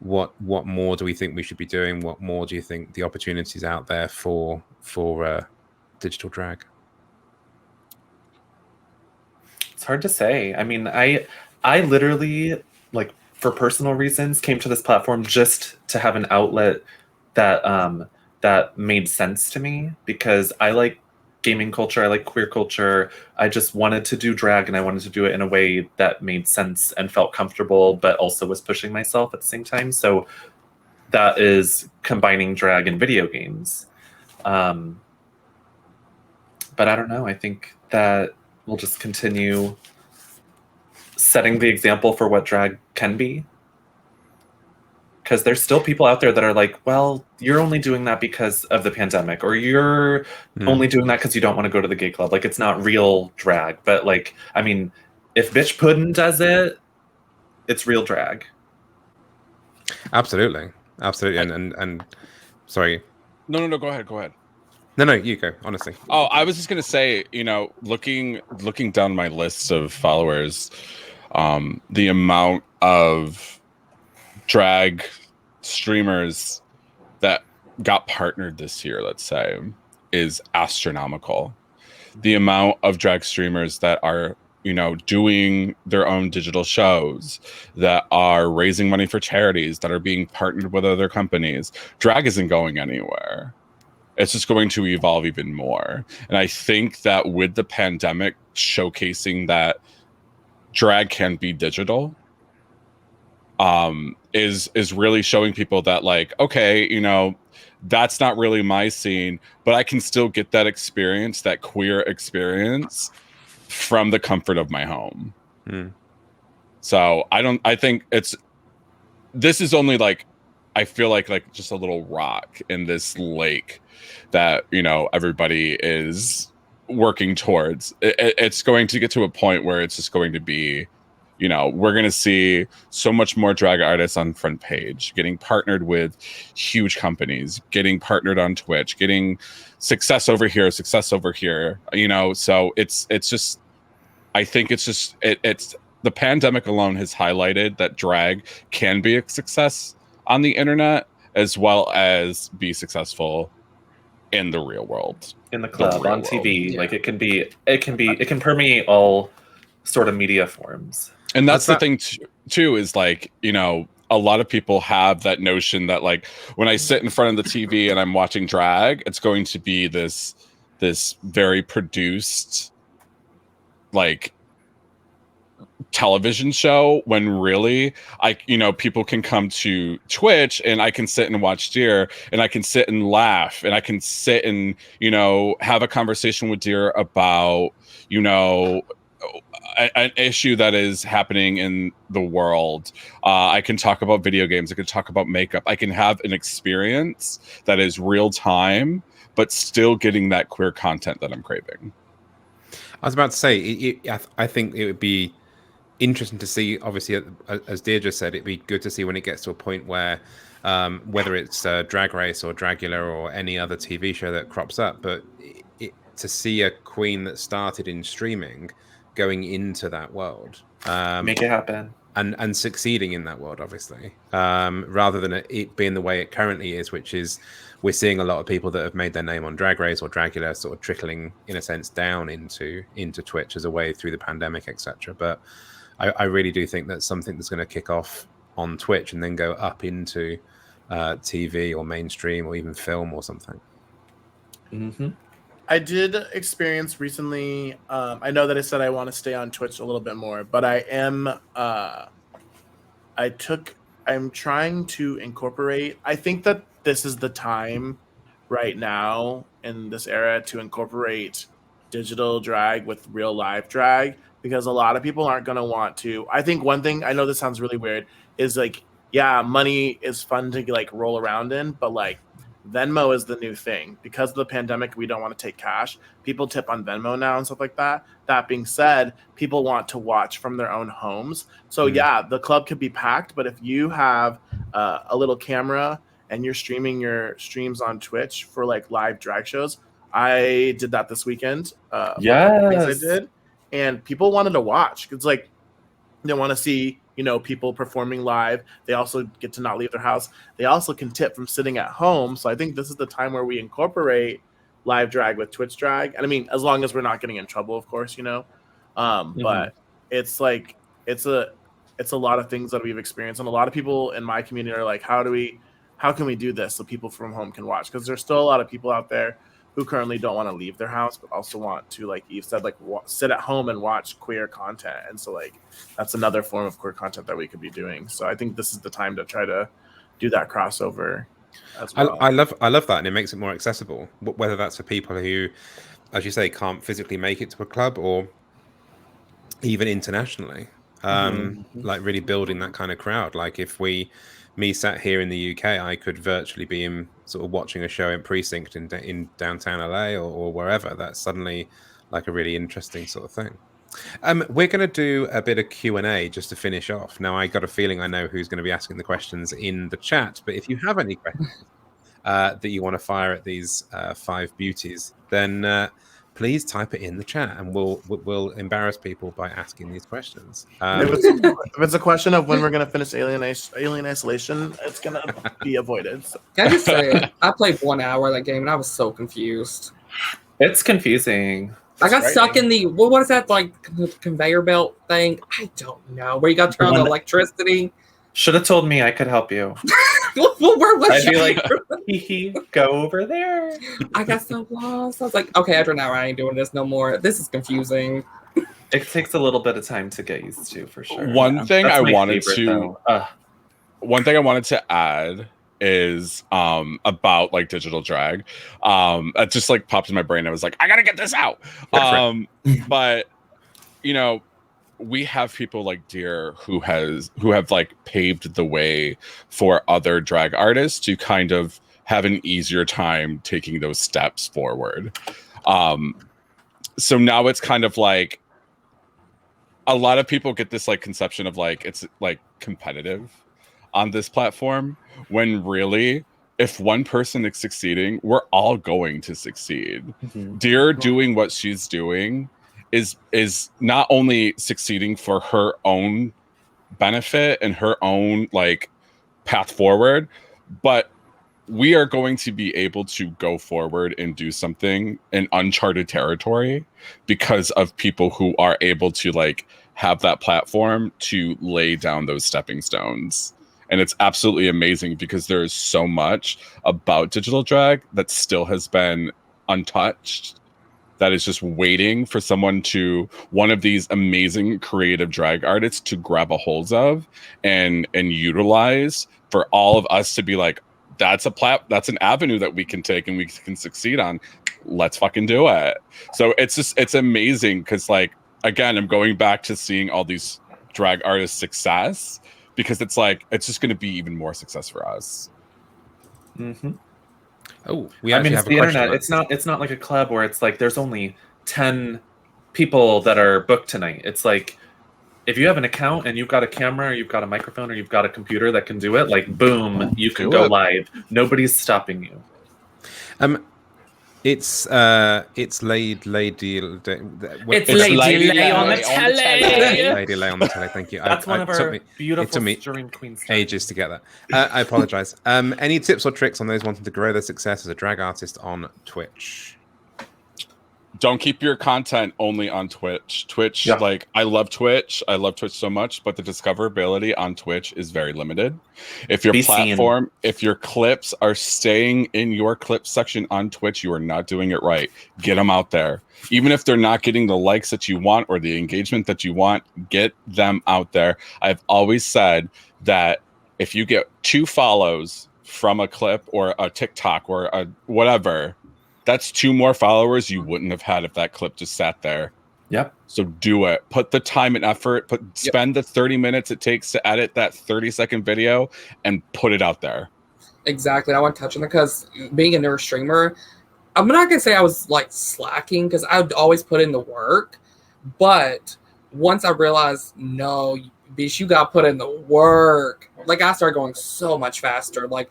what more do we think we should be doing? What more do you think the opportunities out there for digital drag? It's hard to say. I mean, I literally, like, for personal reasons, came to this platform just to have an outlet that made sense to me, because I like gaming culture, I like queer culture. I just wanted to do drag, and I wanted to do it in a way that made sense and felt comfortable, but also was pushing myself at the same time. So that is combining drag and video games. But I don't know. I think that we'll just continue setting the example for what drag can be. Because there's still people out there that are like, well, you're only doing that because of the pandemic, or you're only doing that because you don't want to go to the gay club. Like, it's not real drag. But, like, I mean, if Bitch Puddin' does it, it's real drag. Absolutely. And sorry. No, go ahead. No, you go, honestly. Oh, I was just gonna say, looking down my list of followers, the amount of drag streamers that got partnered this year, let's say, is astronomical. The amount of drag streamers that are, doing their own digital shows, that are raising money for charities, that are being partnered with other companies. Drag isn't going anywhere. It's just going to evolve even more. And I think that with the pandemic showcasing that drag can be digital, is really showing people that, like, okay, that's not really my scene, but I can still get that experience, that queer experience, from the comfort of my home. So I think this is only, like, I feel like just a little rock in this lake that, everybody is working towards. It's going to get to a point where it's just going to be, we're going to see so much more drag artists on front page, getting partnered with huge companies, getting partnered on Twitch, getting success over here. So it's just, I think it's the pandemic alone has highlighted that drag can be a success on the internet, as well as be successful in the real world, in the club, on TV. Yeah. Like, it can permeate all sort of media forms. And that's the thing too, is, like, a lot of people have that notion that, like, when I sit in front of the TV and I'm watching drag, it's going to be this very produced like television show, when really people can come to Twitch and I can sit and watch DEERE, and I can sit and laugh, and I can sit and have a conversation with DEERE about an issue that is happening in the world. I can talk about video games, I can talk about makeup, I can have an experience that is real time but still getting that queer content that I'm craving. I was about to say, I think it would be interesting to see, obviously, as DEERE just said, it'd be good to see when it gets to a point where whether it's Drag Race or Dragula or any other TV show that crops up, but to see a queen that started in streaming going into that world, make it happen, and succeeding in that world, obviously, rather than it being the way it currently is, which is we're seeing a lot of people that have made their name on Drag Race or Dragula sort of trickling, in a sense, down into Twitch as a way through the pandemic, etc. But I really do think that's something that's going to kick off on Twitch and then go up into TV or mainstream or even film or something. Mm-hmm. I did experience recently. I know that I said I want to stay on Twitch a little bit more, but I am. I'm trying to incorporate. I think that this is the time right now in this era to incorporate digital drag with real life drag, because a lot of people aren't going to want to. I think one thing, I know this sounds really weird, is like, yeah, money is fun to like roll around in, but like Venmo is the new thing. Because of the pandemic, we don't want to take cash. People tip on Venmo now and stuff like that. That being said, people want to watch from their own homes. So yeah, the club could be packed, but if you have a little camera and you're streaming your streams on Twitch for like live drag shows, I did that this weekend. Yes, I did, and people wanted to watch. It's like they want to see people performing live. They also get to not leave their house. They also can tip from sitting at home. So I think this is the time where we incorporate live drag with Twitch drag. And I mean, as long as we're not getting in trouble, of course, but it's like, it's a lot of things that we've experienced. And a lot of people in my community are like, how can we do this so people from home can watch? Because there's still a lot of people out there who currently don't want to leave their house, but also want to, like Eve said, like sit at home and watch queer content. And so like, that's another form of queer content that we could be doing. So I think this is the time to try to do that crossover as well. I love that. And it makes it more accessible, whether that's for people who, as you say, can't physically make it to a club, or even internationally, like really building that kind of crowd. Like if me sat here in the UK, I could virtually be in sort of watching a show in Precinct in downtown LA or wherever. That's suddenly like a really interesting sort of thing. We're going to do a bit of Q&A just to finish off. Now, I got a feeling I know who's going to be asking the questions in the chat, but if you have any questions that you want to fire at these five beauties, then please type it in the chat, and we'll embarrass people by asking these questions. If it's a question of when we're going to finish Alien Isolation, it's going to be avoided. So. Can I just say, I played 1 hour of that game and I was so confused. It's confusing. I got stuck in the, what is that, like, conveyor belt thing? I don't know. Where you got to turn on the electricity. Should have told me, I could help you. Where was I'd be like, go over there. I got so lost. I was like, okay, after an hour, I ain't doing this no more. This is confusing. It takes a little bit of time to get used to, for sure. One thing I wanted to add is about like digital drag. It just like popped in my brain. I was like, I gotta get this out. But we have people like DEERE who have like paved the way for other drag artists to kind of have an easier time taking those steps forward. So now it's kind of like a lot of people get this like conception of like it's like competitive on this platform, when really, if one person is succeeding, we're all going to succeed. DEERE doing what she's doing is not only succeeding for her own benefit and her own like path forward, but we are going to be able to go forward and do something in uncharted territory because of people who are able to like have that platform to lay down those stepping stones. And it's absolutely amazing because there is so much about digital drag that still has been untouched that is just waiting for one of these amazing creative drag artists to grab a hold of and utilize, for all of us to be like, that's an avenue that we can take and we can succeed on. Let's fucking do it. So it's amazing because, like, again, I'm going back to seeing all these drag artists' success, because it's like, it's just going to be even more success for us. Mm-hmm. Oh, we I actually mean, have it's a the question. internet. It's not like a club where it's like there's only 10 people that are booked tonight. It's like, if you have an account and you've got a camera or you've got a microphone or you've got a computer that can do it, like, boom, you can go live. Nobody's stopping you. It's Lady Lady Lay on the telly. Lady Lay on the telly. Thank you. That's one of our beautiful it took me streaming queens. ages to get that. I apologize. Any tips or tricks on those wanting to grow their success as a drag artist on Twitch? Don't keep your content only on Twitch. Yeah. Like, I love Twitch. I love Twitch so much, but the discoverability on Twitch is very limited. If your if your clips are staying in your clip section on Twitch, you are not doing it right. Get them out there. Even if they're not getting the likes that you want or the engagement that you want, get them out there. I've always said that if you get 2 follows from a clip or a TikTok or a whatever, that's 2 more followers you wouldn't have had if that clip just sat there. Yep. So do it. Put the time and effort. Spend the 30 minutes it takes to edit that 30-second video and put it out there. Exactly. I want to touch on that because being a newer streamer, I'm not gonna say I was like slacking because I would always put in the work. But once I realized, no, bitch, you got to put in the work. Like, I started going so much faster. Like,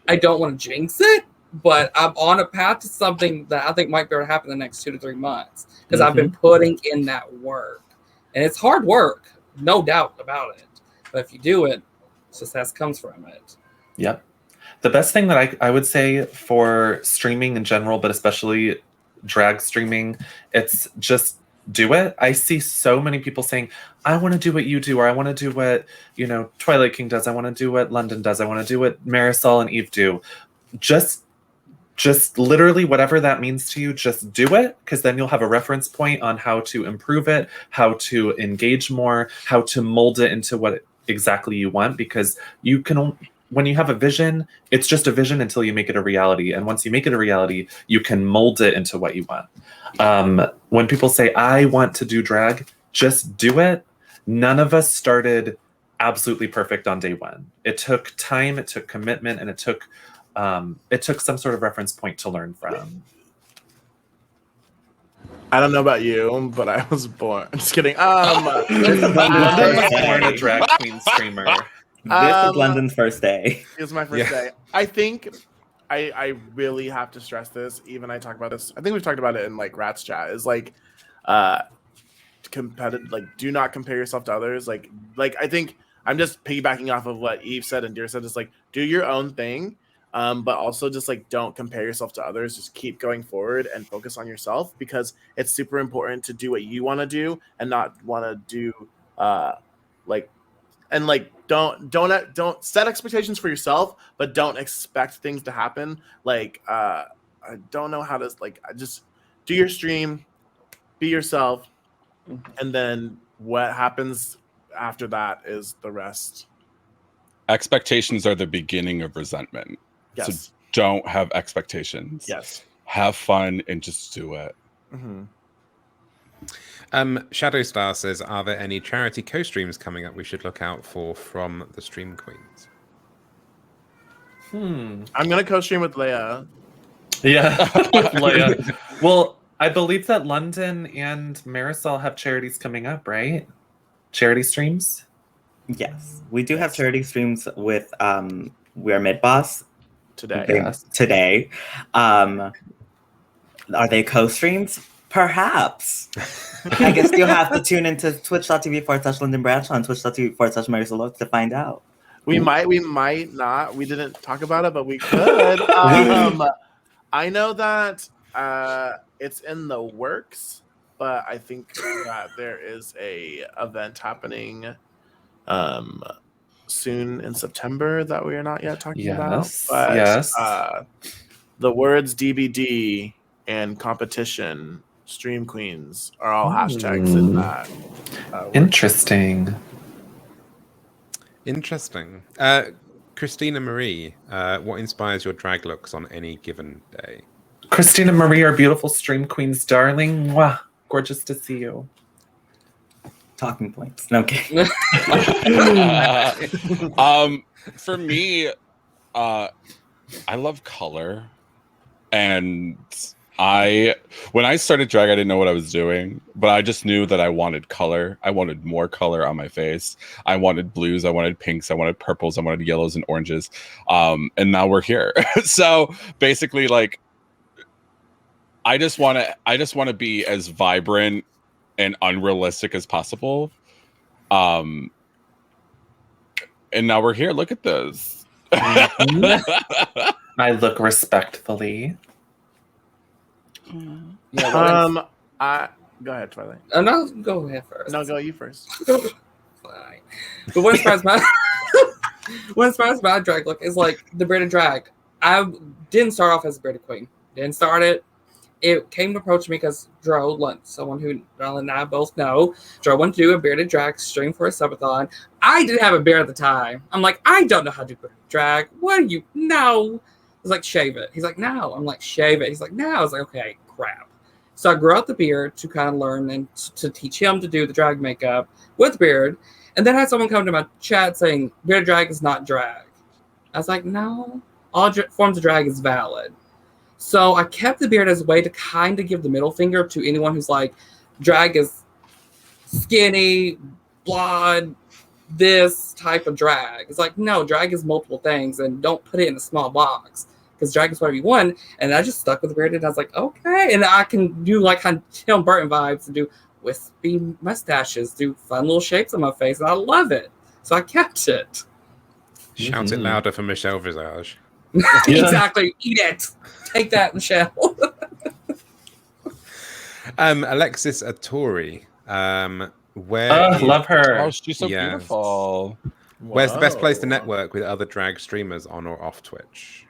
I don't want to jinx it, but I'm on a path to something that I think might be able to happen in the next 2 to 3 months because I've been putting in that work. And it's hard work, no doubt about it. But if you do it, success comes from it. Yep. The best thing that I would say for streaming in general, but especially drag streaming, it's just do it. I see so many people saying, I want to do what you do, or I want to do what, TwilightKing does. I want to do what Londyn does. I want to do what Marisol and Eve do. Just literally whatever that means to you, just do it, because then you'll have a reference point on how to improve it, how to engage more, how to mold it into what exactly you want, because you can, when you have a vision, it's just a vision until you make it a reality. And once you make it a reality, you can mold it into what you want. When people say, I want to do drag, just do it. None of us started absolutely perfect on day one. It took time, it took commitment, and it took some sort of reference point to learn from. I don't know about you, but I was born. I'm just kidding. Londyn was born a drag queen streamer. This is Londyn's first day. It was my first day. I think I really have to stress this. Even I talk about this. I think we've talked about it in like Rat's chat. Is like competitive. Like, do not compare yourself to others. Like I think I'm just piggybacking off of what Eve said and DEERE said. Just like do your own thing. But also just like don't compare yourself to others. Just keep going forward and focus on yourself, because it's super important to do what you want to do and not want to do don't set expectations for yourself, but don't expect things to happen. Like I don't know how to just do your stream, be yourself, and then what happens after that is the rest. Expectations are the beginning of resentment. Yes. So don't have expectations. Yes. Have fun and just do it. Shadow Star says, are there any charity co-streams coming up we should look out for from the Stream Queens? I'm gonna co-stream with Leia. Yeah, with Leia. Well, I believe that Londyn and Marisol have charities coming up, right? Charity streams? Yes, we do have charity streams with We Are Mid-Boss Today. Today. Are they co-streams? Perhaps. I guess you'll have to tune into twitch.tv/Londyn Bradshaw and twitch.tv/MARISOLLords to find out. We might not. We didn't talk about it, but we could. I know that it's in the works, but I think that there is a event happening soon in September that we are not yet talking about. But yes. The words DBD and competition Stream Queens are all hashtags in that. Interesting. Interesting. Christina Marie, what inspires your drag looks on any given day? Christina Marie, our beautiful stream queens, darling. Mwah. Gorgeous to see you. Talking points. No, okay. For me, I love color, and when I started drag, I didn't know what I was doing, but I just knew that I wanted color. I wanted more color on my face. I wanted blues, I wanted pinks, I wanted purples, I wanted yellows and oranges. And now we're here. So basically, like, I just want to be as vibrant and unrealistic as possible. And now we're here. Look at this. I look respectfully. Yeah, Go ahead, Twilight. no, go ahead first. No, go you first. Fine. But what inspires my drag look is like the bearded drag. I didn't start off as a bearded queen. Didn't start it. It came to approach me because Dro Lund, someone who Darla and I both know, Dro wanted to do a bearded drag stream for a subathon. I didn't have a beard at the time. I'm like, I don't know how to do bearded drag. What do you know? I was like, shave it. He's like, no. I'm like, shave it. He's like, no. I was like, okay, crap. So I grew out the beard to kind of learn and to teach him to do the drag makeup with beard. And then I had someone come to my chat saying, bearded drag is not drag. I was like, no, all forms of drag is valid. So I kept the beard as a way to kind of give the middle finger to anyone who's like, drag is skinny, blonde, this type of drag. It's like, no, drag is multiple things, and don't put it in a small box, because drag is whatever you want. And I just stuck with the beard, and I was like, okay. And I can do like kind of Tim Burton vibes and do wispy mustaches, do fun little shapes on my face, and I love it. So I kept it. Shout it louder for Michelle Visage. Exactly. Eat it. Take that, Michelle. Alexis Atori. Where Love her. Oh, she's so Yes. beautiful. Where's the best place to Whoa. network with other drag streamers on or off Twitch?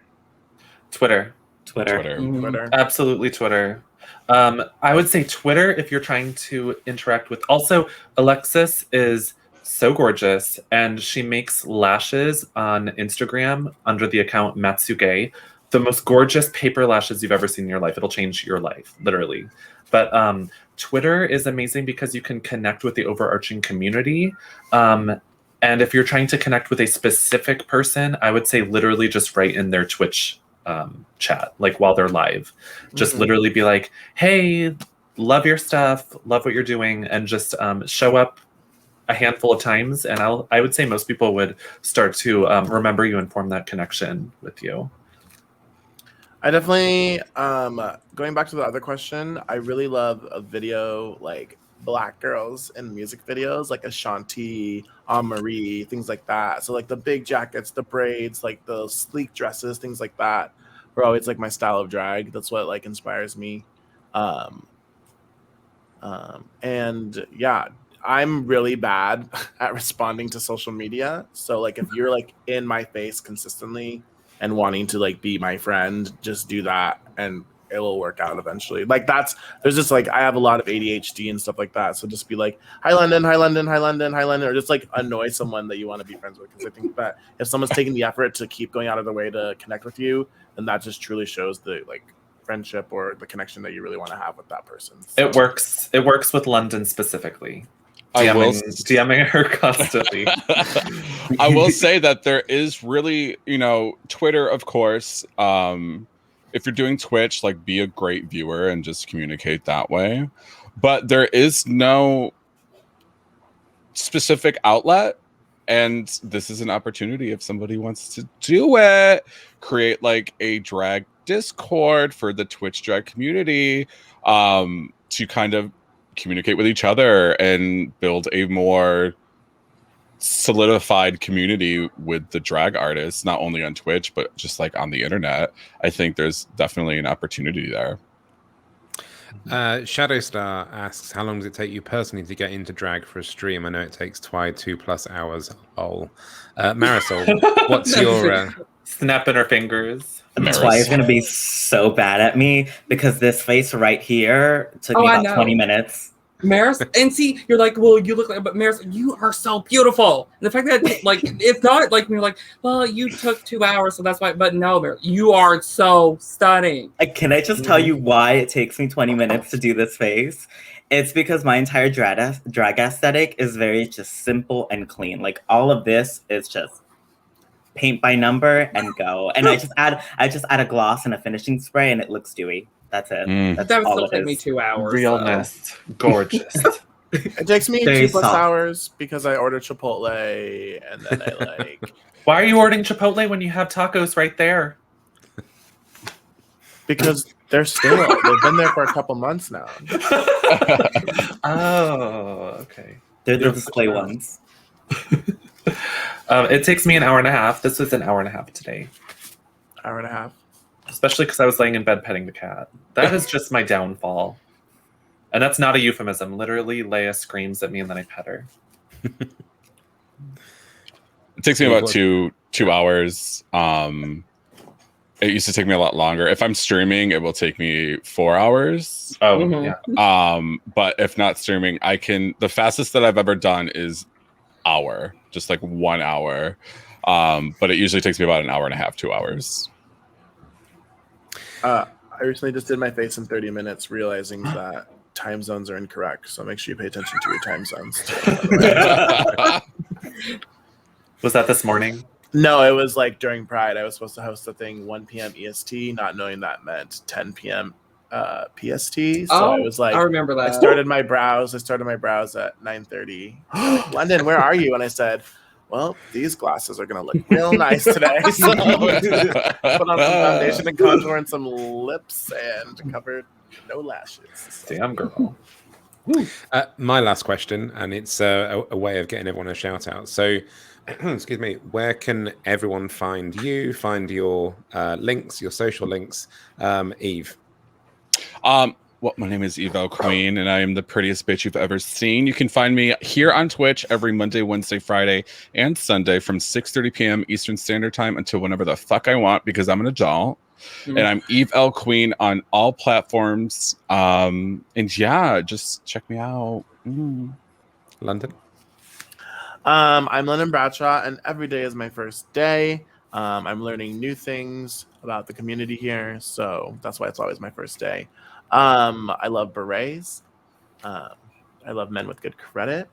Twitter. Twitter. Absolutely Twitter. I would say Twitter if you're trying to interact with. Also, Alexis is so gorgeous, and she makes lashes on Instagram under the account Matsuge. The most gorgeous paper lashes you've ever seen in your life. It'll change your life, literally. But Twitter is amazing because you can connect with the overarching community. And if you're trying to connect with a specific person, I would say literally just write in their Twitch chat, like while they're live. Just literally be like, hey, love your stuff, love what you're doing, and just show up a handful of times. And I would say most people would start to remember you and form that connection with you. I definitely, going back to the other question, I really love a video like Black girls in music videos, like Ashanti, Marie, things like that. So like the big jackets, the braids, like the sleek dresses, things like that are always like my style of drag. That's what like inspires me. And yeah, I'm really bad at responding to social media. So like if you're like in my face consistently and wanting to like be my friend, just do that and it will work out eventually. Like there's just like, I have a lot of ADHD and stuff like that. So just be like, hi London, hi London, hi London, hi London, or just like annoy someone that you want to be friends with. Because I think that if someone's taking the effort to keep going out of their way to connect with you, then that just truly shows the like friendship or the connection that you really want to have with that person. So. It works with London specifically. DMing her constantly. I will say that there is really, Twitter, of course. If you're doing Twitch, like be a great viewer and just communicate that way. But there is no specific outlet. And this is an opportunity if somebody wants to do it. Create like a drag Discord for the Twitch drag community to kind of communicate with each other and build a more solidified community with the drag artists, not only on Twitch but just like on the internet. I think there's definitely an opportunity there. Shadowstar asks, how long does it take you personally to get into drag for a stream? I know it takes 2+ hours. Marisol, what's your snapping her fingers? Twi is gonna be so bad at me because this face right here took me about 20 minutes. Maris, and see, you're like, well, you look like, but Maris, you are so beautiful. And the fact that, like, it's not like you're like, well, you took 2 hours, so that's why. But no, Maris, you are so stunning. Can I just tell you why it takes me 20 minutes to do this face? It's because my entire drag aesthetic is very just simple and clean. Like all of this is just paint by number and go. And I just add a gloss and a finishing spray, and it looks dewy. That's it. That would still take me 2 hours. Realness. Gorgeous. It takes me Very 2+ soft. hours because I ordered Chipotle and then I like. Why are you ordering Chipotle when you have tacos right there? Because they're stale. They've been there for a couple months now. Oh, okay. They're the display ones. It takes me an hour and a half. This was an hour and a half today. Hour and a half. Especially because I was laying in bed petting the cat. That is just my downfall. And that's not a euphemism. Literally, Leia screams at me and then I pet her. It takes me about two hours. It used to take me a lot longer. If I'm streaming, it will take me 4 hours. Oh, Mhm. yeah. But if not streaming, the fastest that I've ever done is hour, just like 1 hour. But it usually takes me about an hour and a half, 2 hours. I recently just did my face in 30 minutes, realizing that time zones are incorrect. So make sure you pay attention to your time zones. Was that this morning? No, it was like during Pride. I was supposed to host a thing 1 p.m. EST, not knowing that meant 10 p.m. PST. So I was like, I remember that. I started my brows at 9:30. Like, Londyn, where are you? And I said, well, these glasses are going to look real nice today. So put on some foundation and contour and some lips and covered no lashes. Damn, girl. My last question, and it's a way of getting everyone a shout out. So, excuse me, where can everyone find you, find your links, your social links? Eve. Well, my name is Elle Queen, and I am the prettiest bitch you've ever seen. You can find me here on Twitch every Monday, Wednesday, Friday, and Sunday from 6:30 p.m. Eastern Standard Time until whenever the fuck I want, because I'm an adult. And I'm Elle Queen on all platforms. And yeah, just check me out. Londyn. I'm Londyn Bradshaw, and every day is my first day. I'm learning new things about the community here, so that's why it's always my first day. I love berets. I love men with good credit.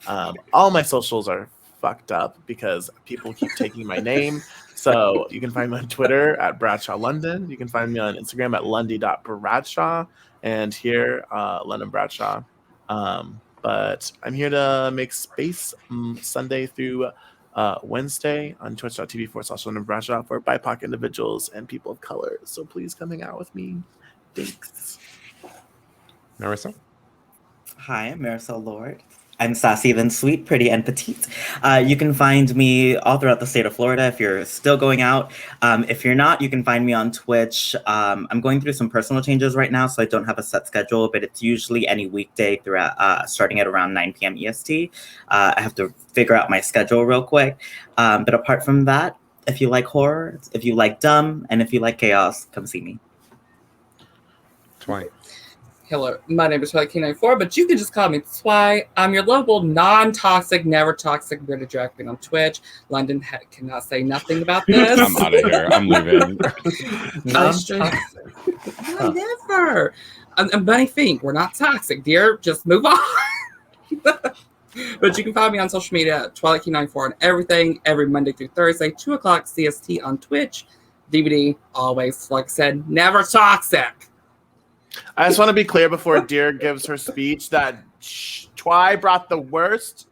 All my socials are fucked up because people keep taking my name. So you can find me on Twitter at Bradshaw Londyn. You can find me on Instagram at lundy.bradshaw, and here, Londyn Bradshaw. But I'm here to make space Sunday through Wednesday on twitch.tv/Londyn Bradshaw for BIPOC individuals and people of color. So please come hang out with me. Thanks. Marisol. Hi, I'm MARISOLLords. I'm sassy, then sweet, pretty, and petite. You can find me all throughout the state of Florida if you're still going out. If you're not, you can find me on Twitch. I'm going through some personal changes right now, so I don't have a set schedule, but it's usually any weekday throughout, starting at around 9 p.m. EST. I have to figure out my schedule real quick. But apart from that, if you like horror, if you like dumb, and if you like chaos, come see me. Twi. Hello, my name is TwilightKing94, but you can just call me Twi. I'm your local, non-toxic, never toxic bearded drag queen on Twitch. Londyn cannot say nothing about this. I'm out of here. I'm leaving. Never. And Bunny Fink, we're not toxic, dear. Just move on. But you can find me on social media at TwilightKing94 on everything, every Monday through Thursday, 2 o'clock CST on Twitch. DVD, always, like I said, never toxic. I just want to be clear before DEERE gives her speech that Twi brought the worst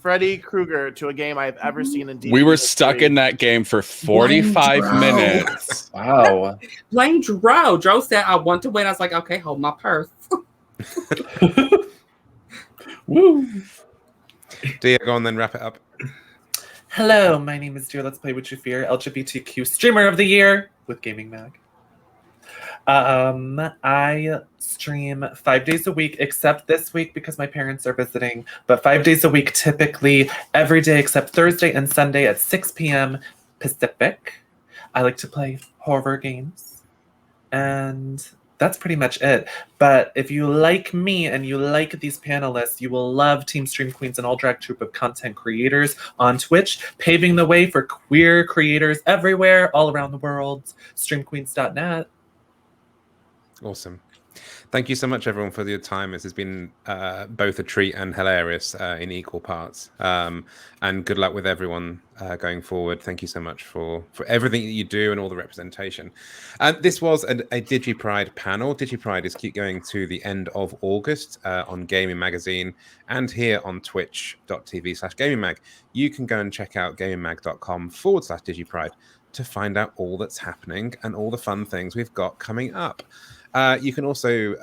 Freddy Krueger to a game I've ever seen in D&D. We were stuck in that game for 45 minutes. Wow. Blame Dro. Dro said, I want to win. I was like, okay, hold my purse. Woo. DEERE, go on then, wrap it up. Hello, my name is DEERE. Let's Play What You Fear, LGBTQ Streamer of the Year with Gayming Mag. I stream 5 days a week, except this week because my parents are visiting, but 5 days a week, typically every day except Thursday and Sunday at 6 p.m. Pacific. I like to play horror games. And that's pretty much it. But if you like me and you like these panelists, you will love Team Stream Queens, an all-drag troupe of content creators on Twitch, paving the way for queer creators everywhere, all around the world. Streamqueens.net. Awesome. Thank you so much, everyone, for your time. This has been both a treat and hilarious in equal parts. And good luck with everyone going forward. Thank you so much for everything that you do and all the representation. This was a DigiPride panel. DigiPride is keep going to the end of August on Gayming Magazine and here on twitch.tv/GamingMag. You can go and check out gaymingmag.com/DigiPride to find out all that's happening and all the fun things we've got coming up. You can also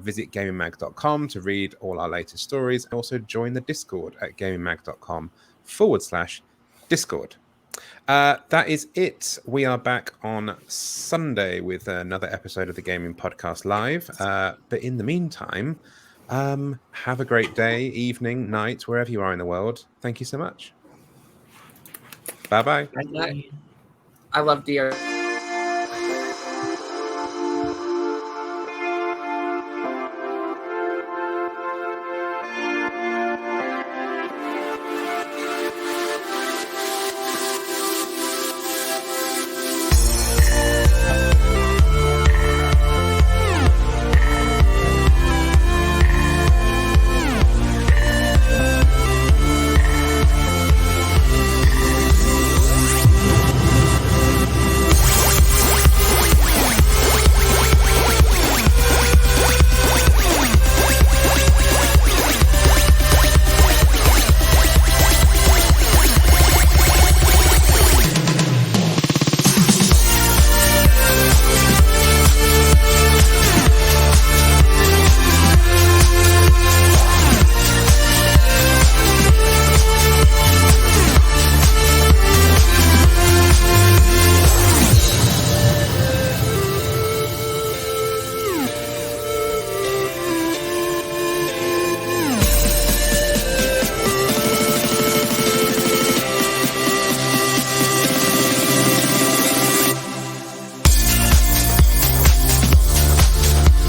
visit gaymingmag.com to read all our latest stories and also join the Discord at gaymingmag.com/Discord. That is it. We are back on Sunday with another episode of the Gaming Podcast Live. But in the meantime, have a great day, evening, night, wherever you are in the world. Thank you so much. Bye-bye. Bye. I love DEERE.